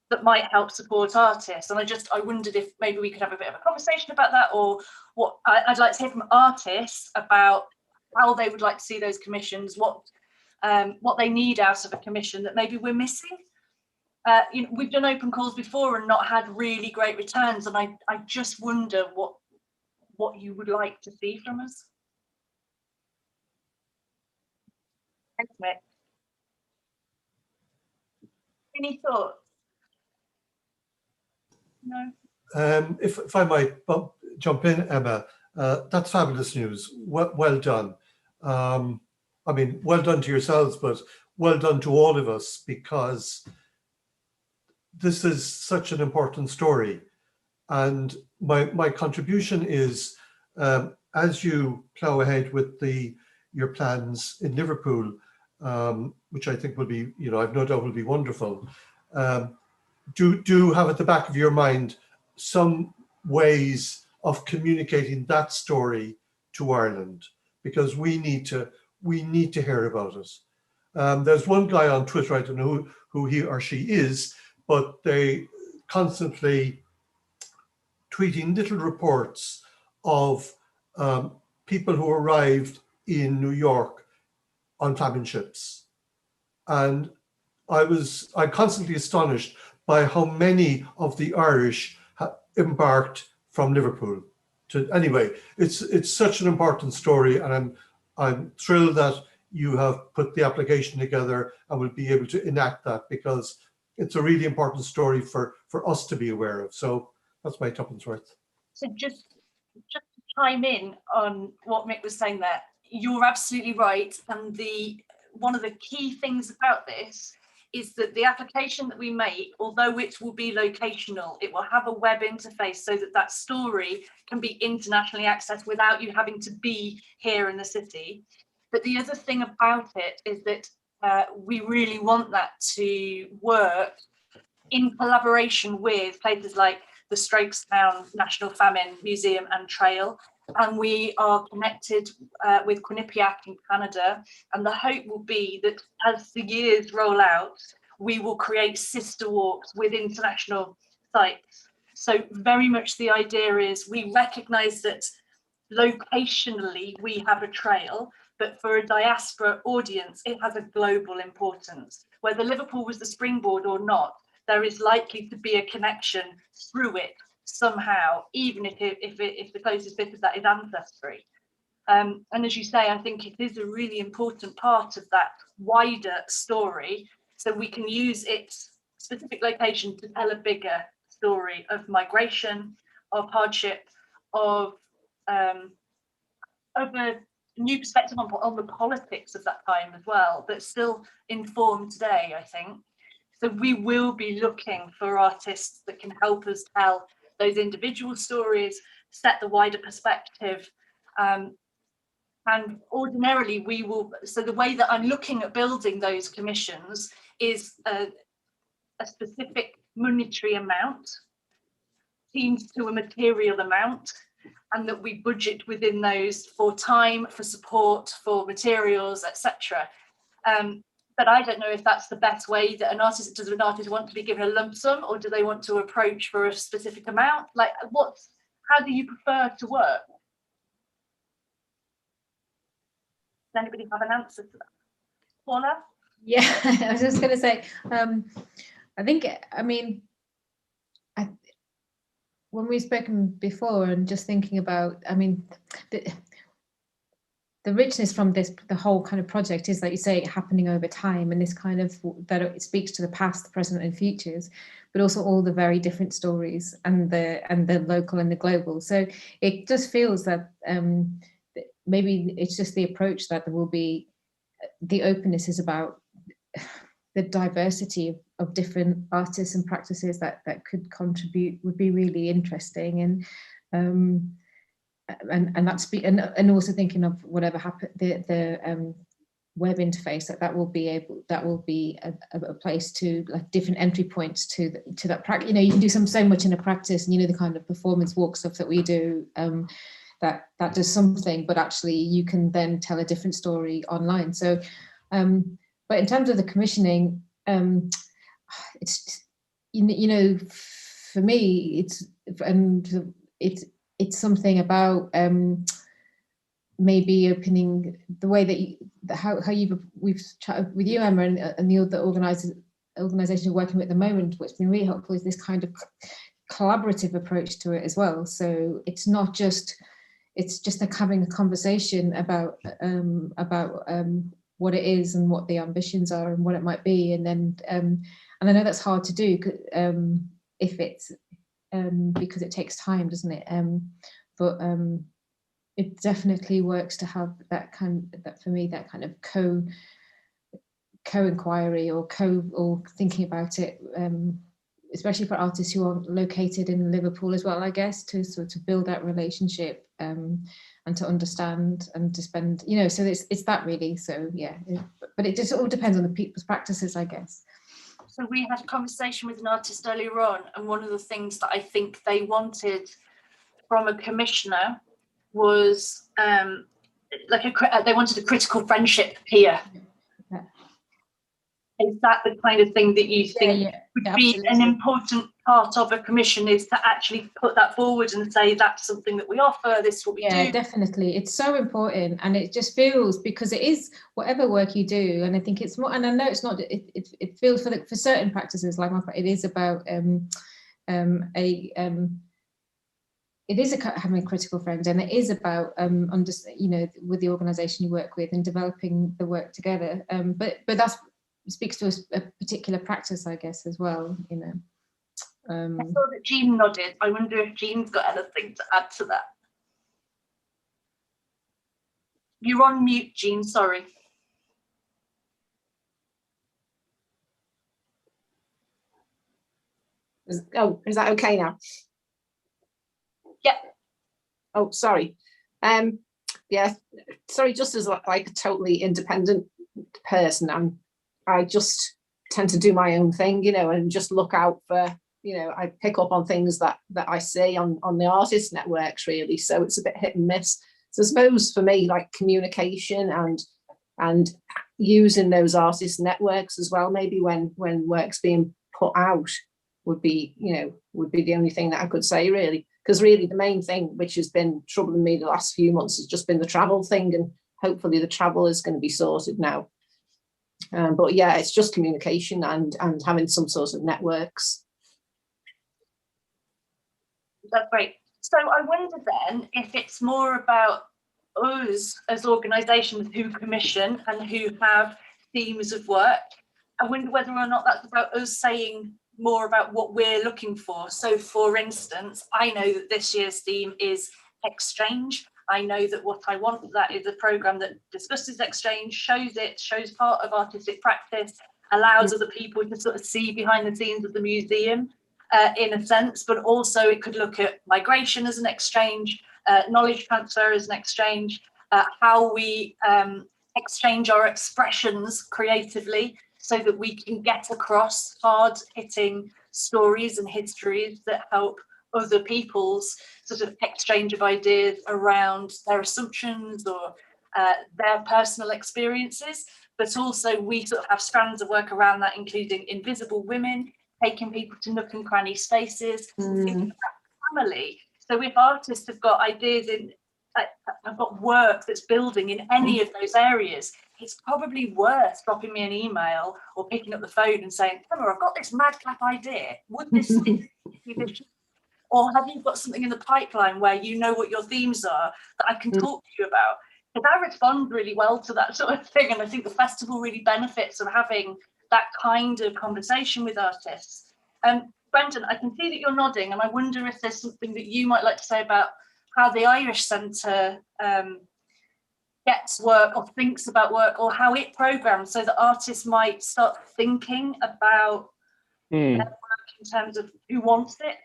that might help support artists. And I wondered if maybe we could have a bit of a conversation about that, or what I'd like to hear from artists about how they would like to see those commissions, what they need out of a commission that maybe we're missing. We've done open calls before and not had really great returns, and I just wonder what you would like to see from us. Thanks, Mick. Any thoughts? No. If I might jump in, Emma, that's fabulous news. Well done. I mean, well done to yourselves, but well done to all of us, because this is such an important story. And my contribution is, as you plough ahead with your plans in Liverpool, which I think will be, I've no doubt will be wonderful, do have at the back of your mind some ways of communicating that story to Ireland, because we need to hear about it. There's one guy on Twitter, I don't know who he or she is, but they constantly tweeting little reports of people who arrived in New York on famine ships. And I'm constantly astonished by how many of the Irish embarked from Liverpool. Anyway, it's such an important story, and I'm thrilled that you have put the application together and will be able to enact that, because it's a really important story for us to be aware of. So that's my tuppence worth. So just to chime in on what Mick was saying there, you're absolutely right. And one of the key things about this is that the application that we make, although it will be locational, it will have a web interface so that story can be internationally accessed without you having to be here in the city. But the other thing about it is that we really want that to work in collaboration with places like the Strokestown National Famine Museum and Trail. And we are connected with Quinnipiac in Canada. And the hope will be that as the years roll out, we will create sister walks with international sites. So very much the idea is we recognise that locationally we have a trail, but for a diaspora audience, it has a global importance. Whether Liverpool was the springboard or not, there is likely to be a connection through it somehow, even if the closest bit of that is ancestry. And as you say, I think it is a really important part of that wider story, so we can use its specific location to tell a bigger story of migration, of hardship, of a new perspective on the politics of that time as well, that's still informed today, I think. So we will be looking for artists that can help us tell those individual stories, set the wider perspective. And ordinarily we will, so the way that I'm looking at building those commissions is a specific monetary amount, teamed to a material amount, and that we budget within those for time, for support, for materials, etc. But I don't know if that's the best way that does an artist want to be given a lump sum, or do they want to approach for a specific amount? Like, how do you prefer to work? Does anybody have an answer to that? Paula? Yeah, I was just going to say, I think, I mean, when we've spoken before and just thinking about, I mean, the richness from this, the whole kind of project is, like you say, happening over time, and this kind of, that it speaks to the past, the present and futures, but also all the very different stories and the local and the global. So it just feels that maybe it's just the approach that there will be, the openness is about the diversity of different artists and practices that could contribute, would be really interesting. And also thinking of whatever happened, the web interface, that will be a place to, like, different entry points to that practice. You know, you can do so much in a practice, and you know, the kind of performance walk stuff that we do, that does something, but actually you can then tell a different story online. So but in terms of the commissioning, it's, you know, for me, it's something about maybe opening the way that we've chatted with you, Emma, and the other organisation you're working with at the moment. What's been really helpful is this kind of collaborative approach to it as well. So it's not just, it's just like having a conversation about what it is and what the ambitions are and what it might be, and then and I know that's hard to do if it's because it takes time, doesn't it? But it definitely works to have that for me, that kind of co-inquiry or thinking about it, especially for artists who are located in Liverpool as well, I guess, to sort of build that relationship and to understand and to spend, you know, so it's that really. So yeah, but it just all depends on the people's practices, I guess. So we had a conversation with an artist earlier on, and one of the things that I think they wanted from a commissioner was they wanted a critical friendship peer. Yeah. Is that the kind of thing that you think would be an important part of a commission, is to actually put that forward and say, that's something that we offer, this is what we do? Yeah, definitely. It's so important, and it just feels, because it is whatever work you do, and I think it's more, and I know it's not, it feels for certain practices, like it is about it is having a critical friend, and it is about you know, with the organisation you work with and developing the work together. But that speaks to a particular practice, I guess, as well. You know. I saw that Jean nodded. I wonder if Jean's got anything to add to that. You're on mute, Jean. Sorry. Is that okay now? Yeah. Oh, sorry. Yeah, sorry, just as like a totally independent person, I just tend to do my own thing, you know, and just look out for, you know, I pick up on things that I see on the artist networks, really. So it's a bit hit and miss. So I suppose for me, like communication and using those artist networks as well, maybe when work's being put out, would be the only thing that I could say, really. Because really the main thing which has been troubling me the last few months has just been the travel thing, and hopefully the travel is going to be sorted now. But yeah, it's just communication and having some sort of networks. That's great. So I wonder then if it's more about us as organisations who commission and who have themes of work. I wonder whether or not that's about us saying more about what we're looking for. So for instance, I know that this year's theme is exchange. I know that what I want, that is a programme that discusses exchange, shows part of artistic practice, allows other people to sort of see behind the scenes of the museum in a sense, but also it could look at migration as an exchange, knowledge transfer as an exchange, how we exchange our expressions creatively so that we can get across hard-hitting stories and histories that help other people's sort of exchange of ideas around their assumptions or their personal experiences. But also we sort of have strands of work around that, including invisible women, taking people to nook and cranny spaces, family. So if artists have got ideas I've got work that's building in any of those areas, it's probably worth dropping me an email or picking up the phone and saying, Emma, I've got this madcap idea. Would this be this? Or have you got something in the pipeline where you know what your themes are that I can talk to you about? Because I respond really well to that sort of thing. And I think the festival really benefits from having that kind of conversation with artists. Brendan, I can see that you're nodding, and I wonder if there's something that you might like to say about how the Irish Centre gets work or thinks about work, or how it programs so that artists might start thinking about their work in terms of who wants it.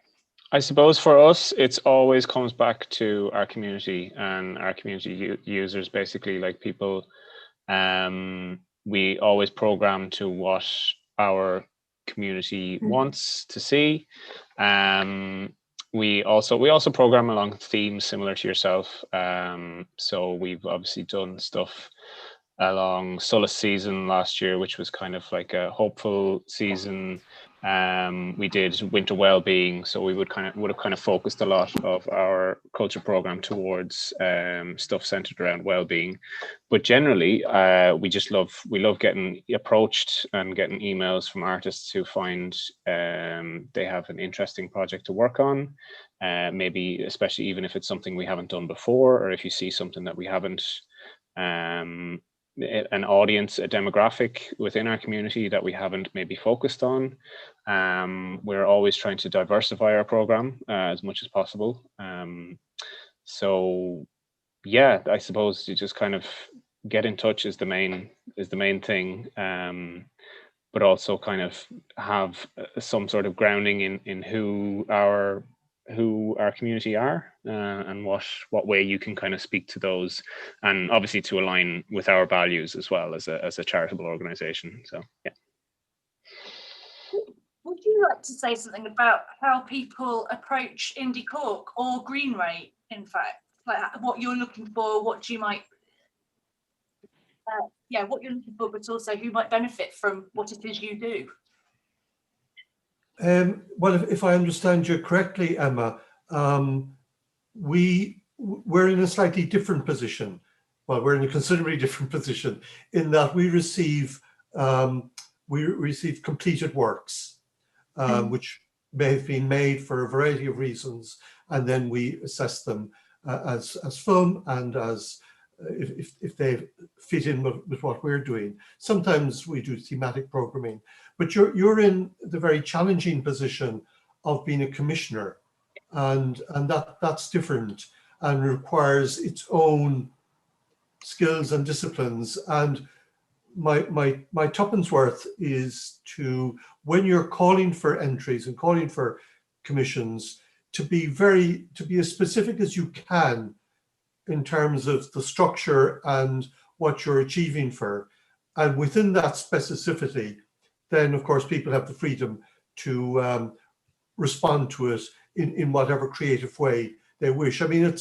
I suppose for us, it always comes back to our community and our community users, basically, like people. We always program to what our community wants to see. We also program along themes similar to yourself. So we've obviously done stuff along Solace season last year, which was kind of like a hopeful season. We did winter well-being, so we would have kind of focused a lot of our culture program towards stuff centered around well-being. But generally, we love getting approached and getting emails from artists who find they have an interesting project to work on. Maybe especially even if it's something we haven't done before, or if you see something that we haven't. An audience, a demographic within our community that we haven't maybe focused on. We're always trying to diversify our program as much as possible. So yeah, I suppose you just kind of get in touch is the main thing, but also kind of have some sort of grounding in who our community are, and what way you can kind of speak to those, and obviously to align with our values as well as a charitable organization. So yeah. Would you like to say something about how people approach Indie Cork or Greenway, in fact, like what you're looking for, what you might what you're looking for, but also who might benefit from what it is you do? Well, if I understand you correctly, Emma, we're in a slightly different position. Well, we're in a considerably different position in that we receive completed works, which may have been made for a variety of reasons, and then we assess them as fun and as if they fit in with what we're doing. Sometimes we do thematic programming, but you're in the very challenging position of being a commissioner, and that's different and requires its own skills and disciplines. And my tuppence worth is to, when you're calling for entries and calling for commissions, to be as specific as you can in terms of the structure and what you're achieving for. And within that specificity, then of course people have the freedom to respond to it in whatever creative way they wish. I mean,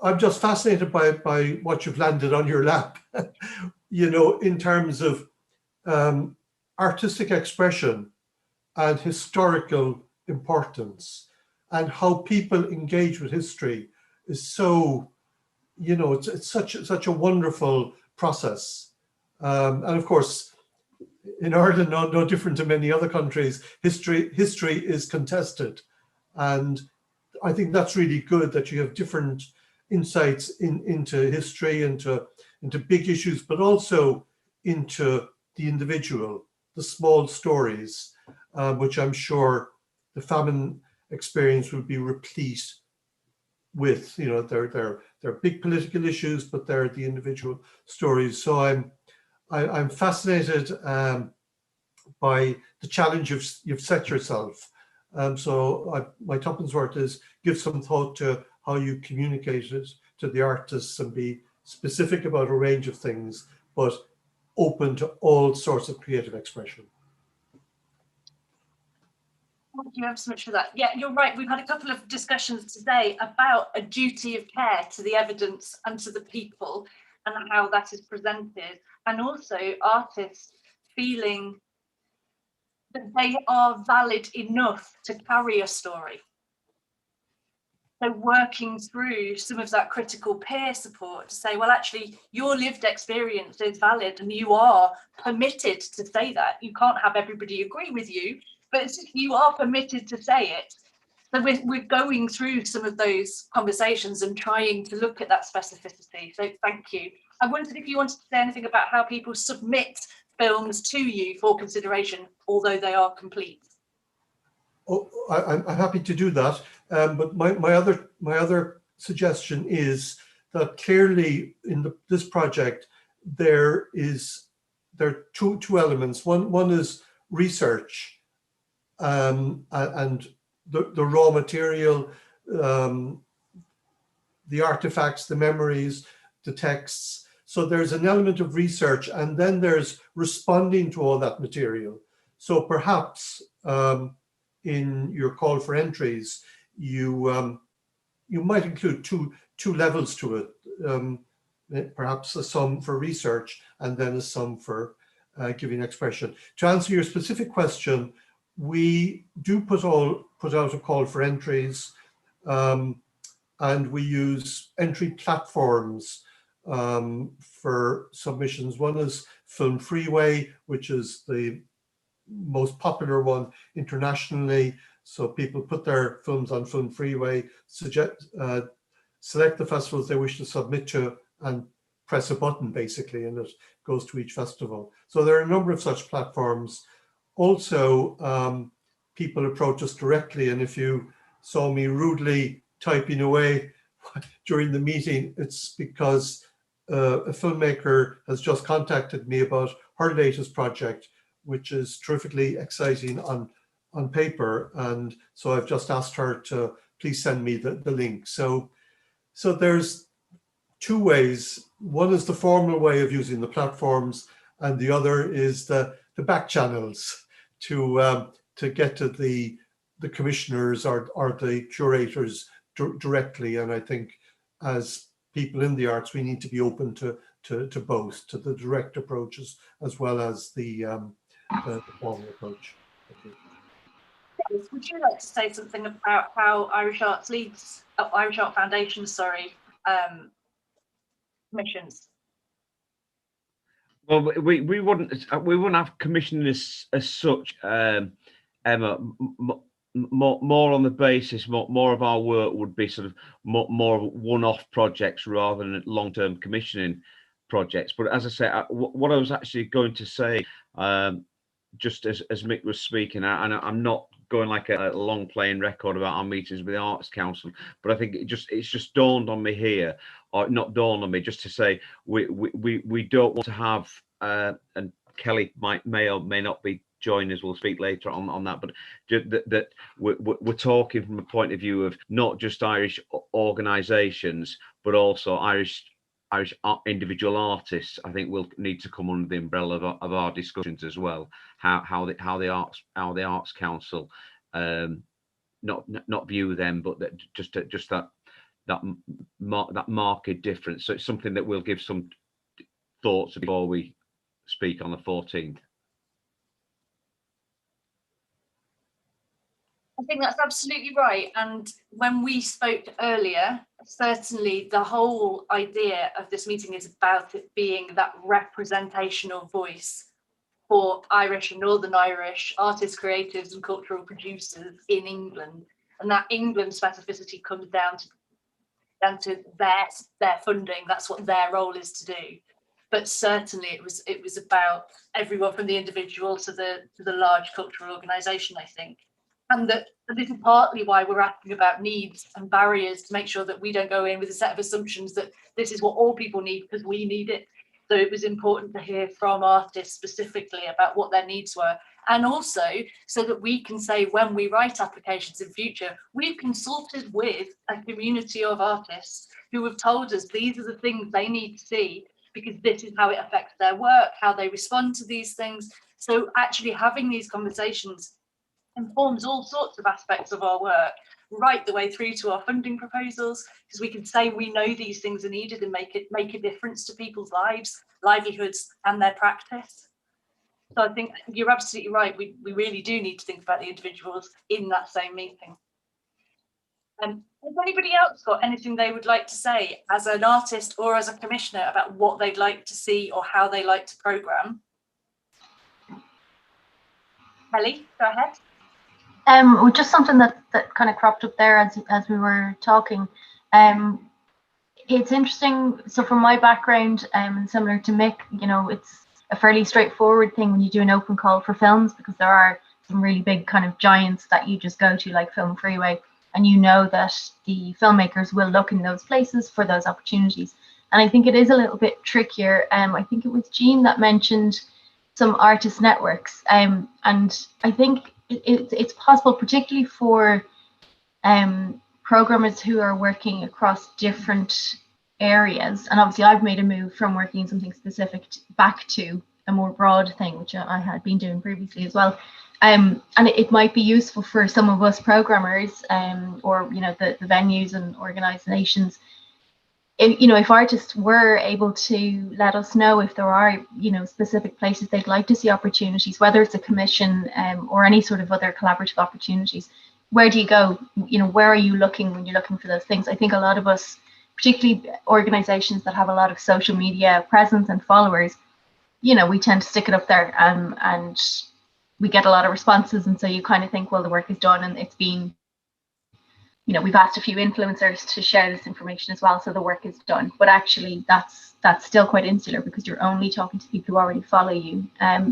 I'm just fascinated by what you've landed on your lap, you know, in terms of artistic expression and historical importance. and how people engage with history is so, you know, it's such a wonderful process. And of course, in Ireland, no different to many other countries, history is contested. And I think that's really good that you have different insights into history, into big issues, but also into the individual, the small stories, which I'm sure the famine experience will be replete with. You know, they're big political issues, but they're the individual stories. So I'm fascinated by the challenge you've set yourself. So my tuppence worth is give some thought to how you communicate it to the artists and be specific about a range of things, but open to all sorts of creative expression. Thank you ever so much for that. Yeah, you're right. We've had a couple of discussions today about a duty of care to the evidence and to the people and how that is presented, and also artists feeling that they are valid enough to carry a story. So working through some of that critical peer support to say, well, actually, your lived experience is valid and you are permitted to say that. You can't have everybody agree with you, but you are permitted to say it. So we're going through some of those conversations and trying to look at that specificity. So thank you. I wondered if you wanted to say anything about how people submit films to you for consideration, although they are complete. Oh, I'm happy to do that. But my other suggestion is that clearly in this project there are two elements. One is research and the raw material, the artifacts, the memories, the texts. So there's an element of research, and then there's responding to all that material. So perhaps in your call for entries, you might include two levels to it. Perhaps a sum for research and then a sum for giving expression. To answer your specific question, we do put out a call for entries, and we use entry platforms for submissions. One is Film Freeway, which is the most popular one internationally. So people put their films on Film Freeway, select the festivals they wish to submit to, and press a button basically, and it goes to each festival. So there are a number of such platforms. Also, people approach us directly, and if you saw me rudely typing away during the meeting, it's because a filmmaker has just contacted me about her latest project, which is terrifically exciting on paper. And so I've just asked her to please send me the link. So there's two ways. One is the formal way of using the platforms, and the other is the back channels to get to the commissioners or the curators directly. And I think as people in the arts, we need to be open to both, to the direct approaches as well as the formal approach. Would you like to say something about how Irish Art Foundation, commissions? Well, we wouldn't have commissioning as such, Emma. More on the basis, more of our work would be sort of more one-off projects rather than long-term commissioning projects. But as I say, what I was actually going to say, just as Mick was speaking, and I'm not going like a long playing record about our meetings with the Arts Council, but I think it's just dawned on me here, or not dawned on me, just to say we don't want to have, and Kelly may or may not be join us, we'll speak later on that, but that we're talking from a point of view of not just Irish organisations, but also Irish individual artists. I think will need to come under the umbrella of our discussions as well. How the Arts Council not view them, but that marked difference. So it's something that we'll give some thoughts before we speak on the 14th. I think that's absolutely right. And when we spoke earlier, certainly the whole idea of this meeting is about it being that representational voice for Irish and Northern Irish artists, creatives and cultural producers in England. And that England specificity comes down to their funding. That's what their role is to do. But certainly it was about everyone from the individual to the large cultural organisation, I think. And that this is partly why we're asking about needs and barriers, to make sure that we don't go in with a set of assumptions that this is what all people need because we need it. So it was important to hear from artists specifically about what their needs were. And also so that we can say, when we write applications in future, we've consulted with a community of artists who have told us these are the things they need to see, because this is how it affects their work, how they respond to these things. So actually having these conversations informs all sorts of aspects of our work, right the way through to our funding proposals, because we can say we know these things are needed and make a difference to people's lives, livelihoods and their practice. So I think you're absolutely right. We really do need to think about the individuals in that same meeting. Has anybody else got anything they would like to say as an artist or as a commissioner about what they'd like to see or how they like to programme? Kelly, go ahead. Just something that kind of cropped up there as we were talking. It's interesting. So from my background, and similar to Mick, you know, it's a fairly straightforward thing when you do an open call for films, because there are some really big kind of giants that you just go to, like Film Freeway, and you know that the filmmakers will look in those places for those opportunities. And I think it is a little bit trickier. I think it was Jean that mentioned some artist networks, and I think it's possible, particularly for programmers who are working across different areas. And obviously I've made a move from working in something specific back to a more broad thing, which I had been doing previously as well. And it might be useful for some of us programmers, or you know, the venues and organizations, if artists were able to let us know if there are, you know, specific places they'd like to see opportunities, whether it's a commission or any sort of other collaborative opportunities. Where do you go? You know, where are you looking when you're looking for those things? I think a lot of us, particularly organizations that have a lot of social media presence and followers, you know, we tend to stick it up there, and we get a lot of responses, and so you kind of think, well, the work is done and it's been, you know, we've asked a few influencers to share this information as well, so the work is done. But actually that's still quite insular, because you're only talking to people who already follow you.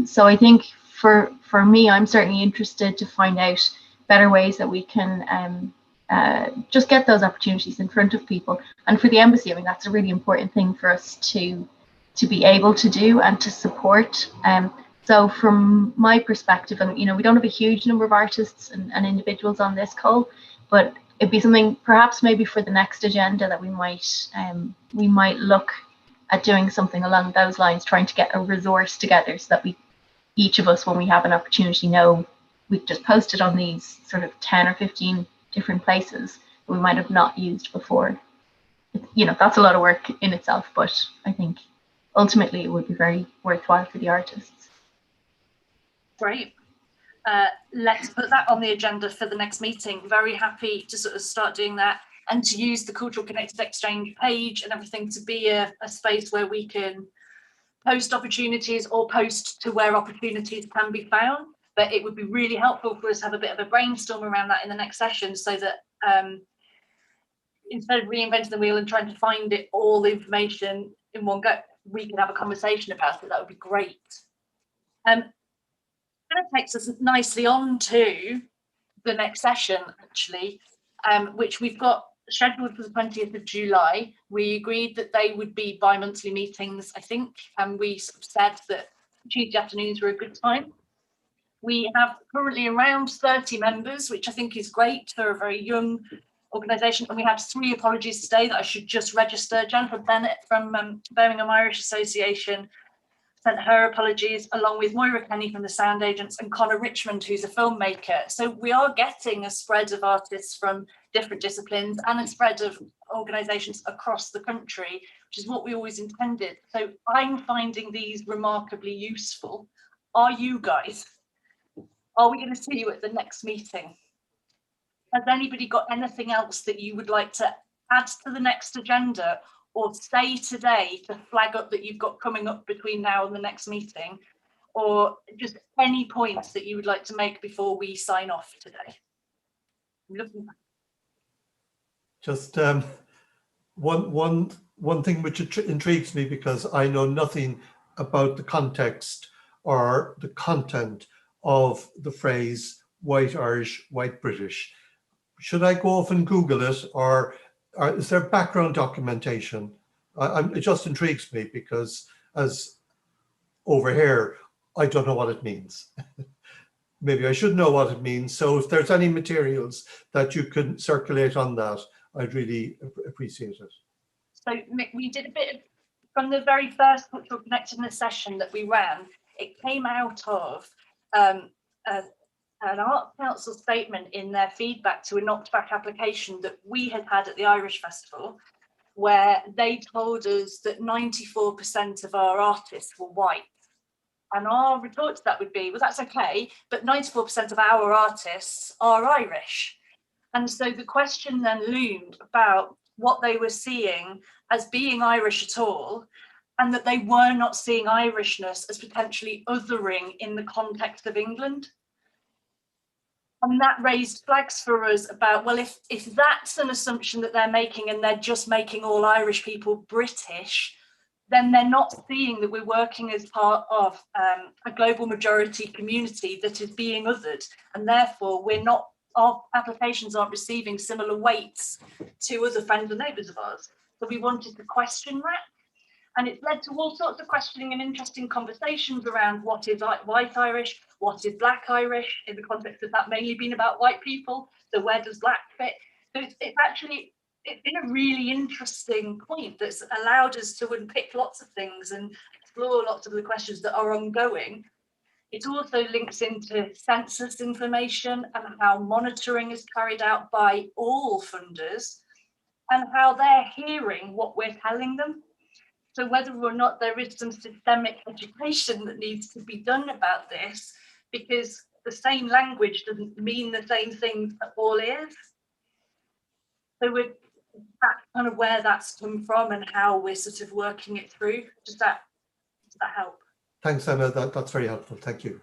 So I think for me, I'm certainly interested to find out better ways that we can just get those opportunities in front of people. And for the embassy, I mean, that's a really important thing for us to be able to do and to support. So from my perspective, and you know, we don't have a huge number of artists and individuals on this call, but it'd be something perhaps maybe for the next agenda that we might look at doing something along those lines, trying to get a resource together so that each of us, when we have an opportunity, know we've just posted on these sort of 10 or 15 different places that we might have not used before. You know, that's a lot of work in itself, but I think ultimately it would be very worthwhile for the artists. Great. Let's put that on the agenda for the next meeting. Very happy to sort of start doing that, and to use the Cultural Connected Exchange page and everything to be a space where we can post opportunities or post to where opportunities can be found. But it would be really helpful for us to have a bit of a brainstorm around that in the next session, so that instead of reinventing the wheel and trying to find it all the information in one go, we can have a conversation about it. That would be great. Kind of takes us nicely on to the next session, actually, which we've got scheduled for the 20th of July. We agreed that they would be bi-monthly meetings, I think, and we said that Tuesday afternoons were a good time. We have currently around 30 members, which I think is great for a very young organisation. And we had 3 apologies today that I should just register. Jennifer Bennett from Birmingham Irish Association sent her apologies, along with Moira Kenny from the Sound Agents and Connor Richmond, who's a filmmaker. So we are getting a spread of artists from different disciplines and a spread of organisations across the country, which is what we always intended. So I'm finding these remarkably useful. Are you guys? Are we going to see you at the next meeting? has anybody got anything else that you would like to add to the next agenda or say today to flag up that you've got coming up between now and the next meeting, or just any points that you would like to make before we sign off today? Just one thing which intrigues me, because I know nothing about the context or the content of the phrase white Irish, white British. Should I go off and Google it, or is there background documentation? It just intrigues me, because as over here, I don't know what it means. Maybe I should know what it means. So if there's any materials that you can circulate on that, I'd really appreciate it. So Mick, we did a bit of, from the very first cultural connectedness session that we ran, it came out of an Arts Council statement in their feedback to a knockback application that we had at the Irish Festival, where they told us that 94% of our artists were white. And our retort to that would be, well, that's okay, but 94% of our artists are Irish. And so the question then loomed about what they were seeing as being Irish at all, and that they were not seeing Irishness as potentially othering in the context of England. And that raised flags for us about, well, if that's an assumption that they're making and they're just making all Irish people British, then they're not seeing that we're working as part of a global majority community that is being othered, and therefore our applications aren't receiving similar weights to other friends and neighbours of ours. So we wanted to question that, and it's led to all sorts of questioning and interesting conversations around what is white Irish, what is black Irish, in the context of that mainly being about white people. So where does black fit? So it's been a really interesting point that's allowed us to unpick lots of things and explore lots of the questions that are ongoing. It also links into census information and how monitoring is carried out by all funders and how they're hearing what we're telling them. So whether or not there is some systemic education that needs to be done about this, because the same language doesn't mean the same thing for all ears. So that's kind of where that's come from and how we're sort of working it through. Does that help? Thanks, Emma. That's very helpful. Thank you.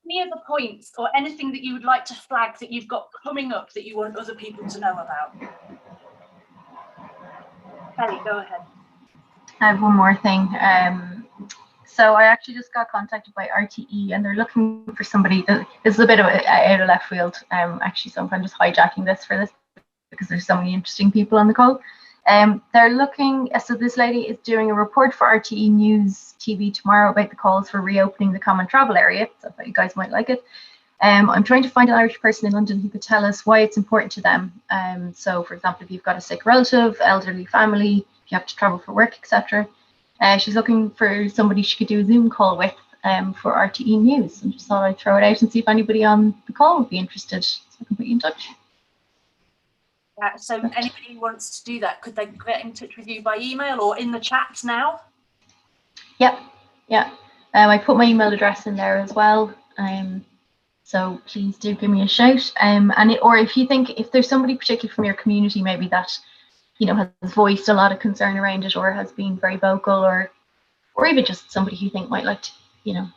Any other points or anything that you would like to flag that you've got coming up that you want other people to know about? Kelly, go ahead. I have one more thing. So I actually just got contacted by RTE, and they're looking for somebody. This is a bit of out of left field, actually, so I'm just hijacking this for this because there's so many interesting people on the call. They're looking, so this lady is doing a report for RTE News TV tomorrow about the calls for reopening the common travel area, so I thought you guys might like it. I'm trying to find an Irish person in London who could tell us why it's important to them. So for example, if you've got a sick relative, elderly family, if you have to travel for work, etc. She's looking for somebody she could do a Zoom call with for RTE News, and just thought I'd throw it out and see if anybody on the call would be interested, so I can put you in touch. So anybody who wants to do that, could they get in touch with you by email or in the chat now? Yep, yeah. I put my email address in there as well. So please do give me a shout. Or if you think, if there's somebody particularly from your community maybe that, you know, has voiced a lot of concern around it, or has been very vocal, or even just somebody who you think might like to, you know,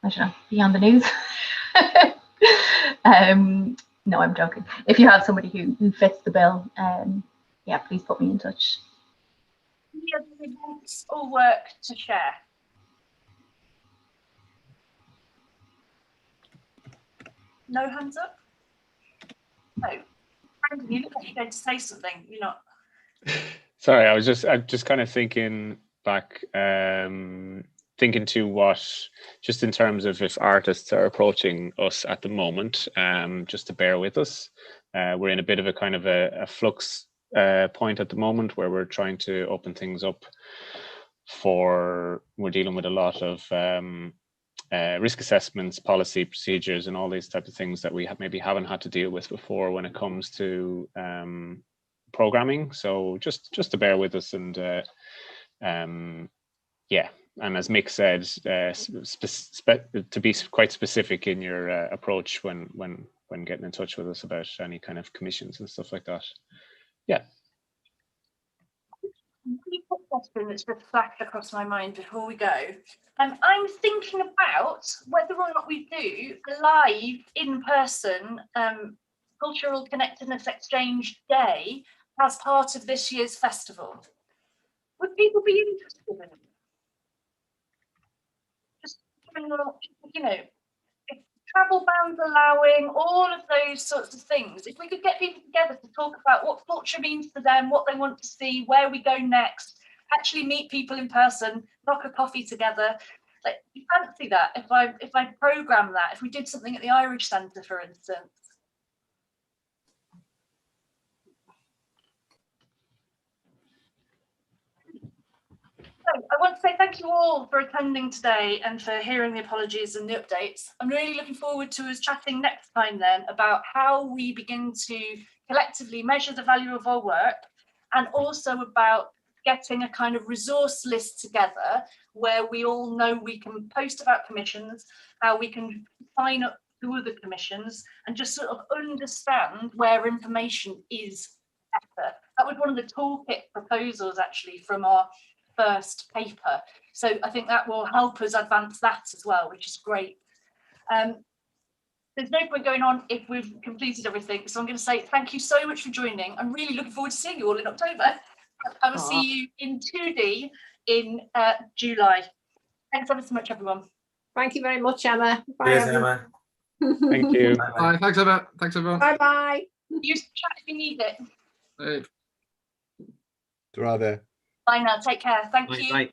I don't know, be on the news. No, I'm joking. If you have somebody who fits the bill, yeah, please put me in touch. Any other events or work to share? No hands up? No. Brandon, you look like you're going to say something. You're not. Sorry, I'm just kind of thinking back, thinking to what, just in terms of if artists are approaching us at the moment, just to bear with us. We're in a bit of a kind of a flux point at the moment where we're trying to open things up we're dealing with a lot of risk assessments, policy procedures, and all these types of things that we maybe haven't had to deal with before when it comes to programming. So just to bear with us, and yeah. And as Mick said, to be quite specific in your approach when when getting in touch with us about any kind of commissions and stuff like that. Yeah. Really quick question that's just flashed across my mind before we go. I'm thinking about whether or not we do a live in-person cultural connectedness exchange day as part of this year's festival. Would people be interested in it? Just, you know, if travel bans allowing, all of those sorts of things, if we could get people together to talk about what culture means to them, what they want to see, where we go next, actually meet people in person, knock a coffee together. Like, you fancy that if I program that, if we did something at the Irish Centre, for instance. So I want to say thank you all for attending today and for hearing the apologies and the updates. I'm really looking forward to us chatting next time then about how we begin to collectively measure the value of our work, and also about getting a kind of resource list together where we all know we can post about commissions, how we can sign up to other commissions, and just sort of understand where information is better. That was one of the toolkit proposals actually from our first paper. So I think that will help us advance that as well, which is great. There's no point going on if we've completed everything. So I'm going to say thank you so much for joining. I'm really looking forward to seeing you all in October. I will see you in 2D in July. Thanks ever so much, everyone. Thank you very much, Emma. Bye, Cheers, everyone. Emma. Thank you. Bye. Thanks, Emma. Thanks, everyone. Bye bye. Use the chat if you need it. Ta-ra there. Bye now. Take care. Thank you. Bye.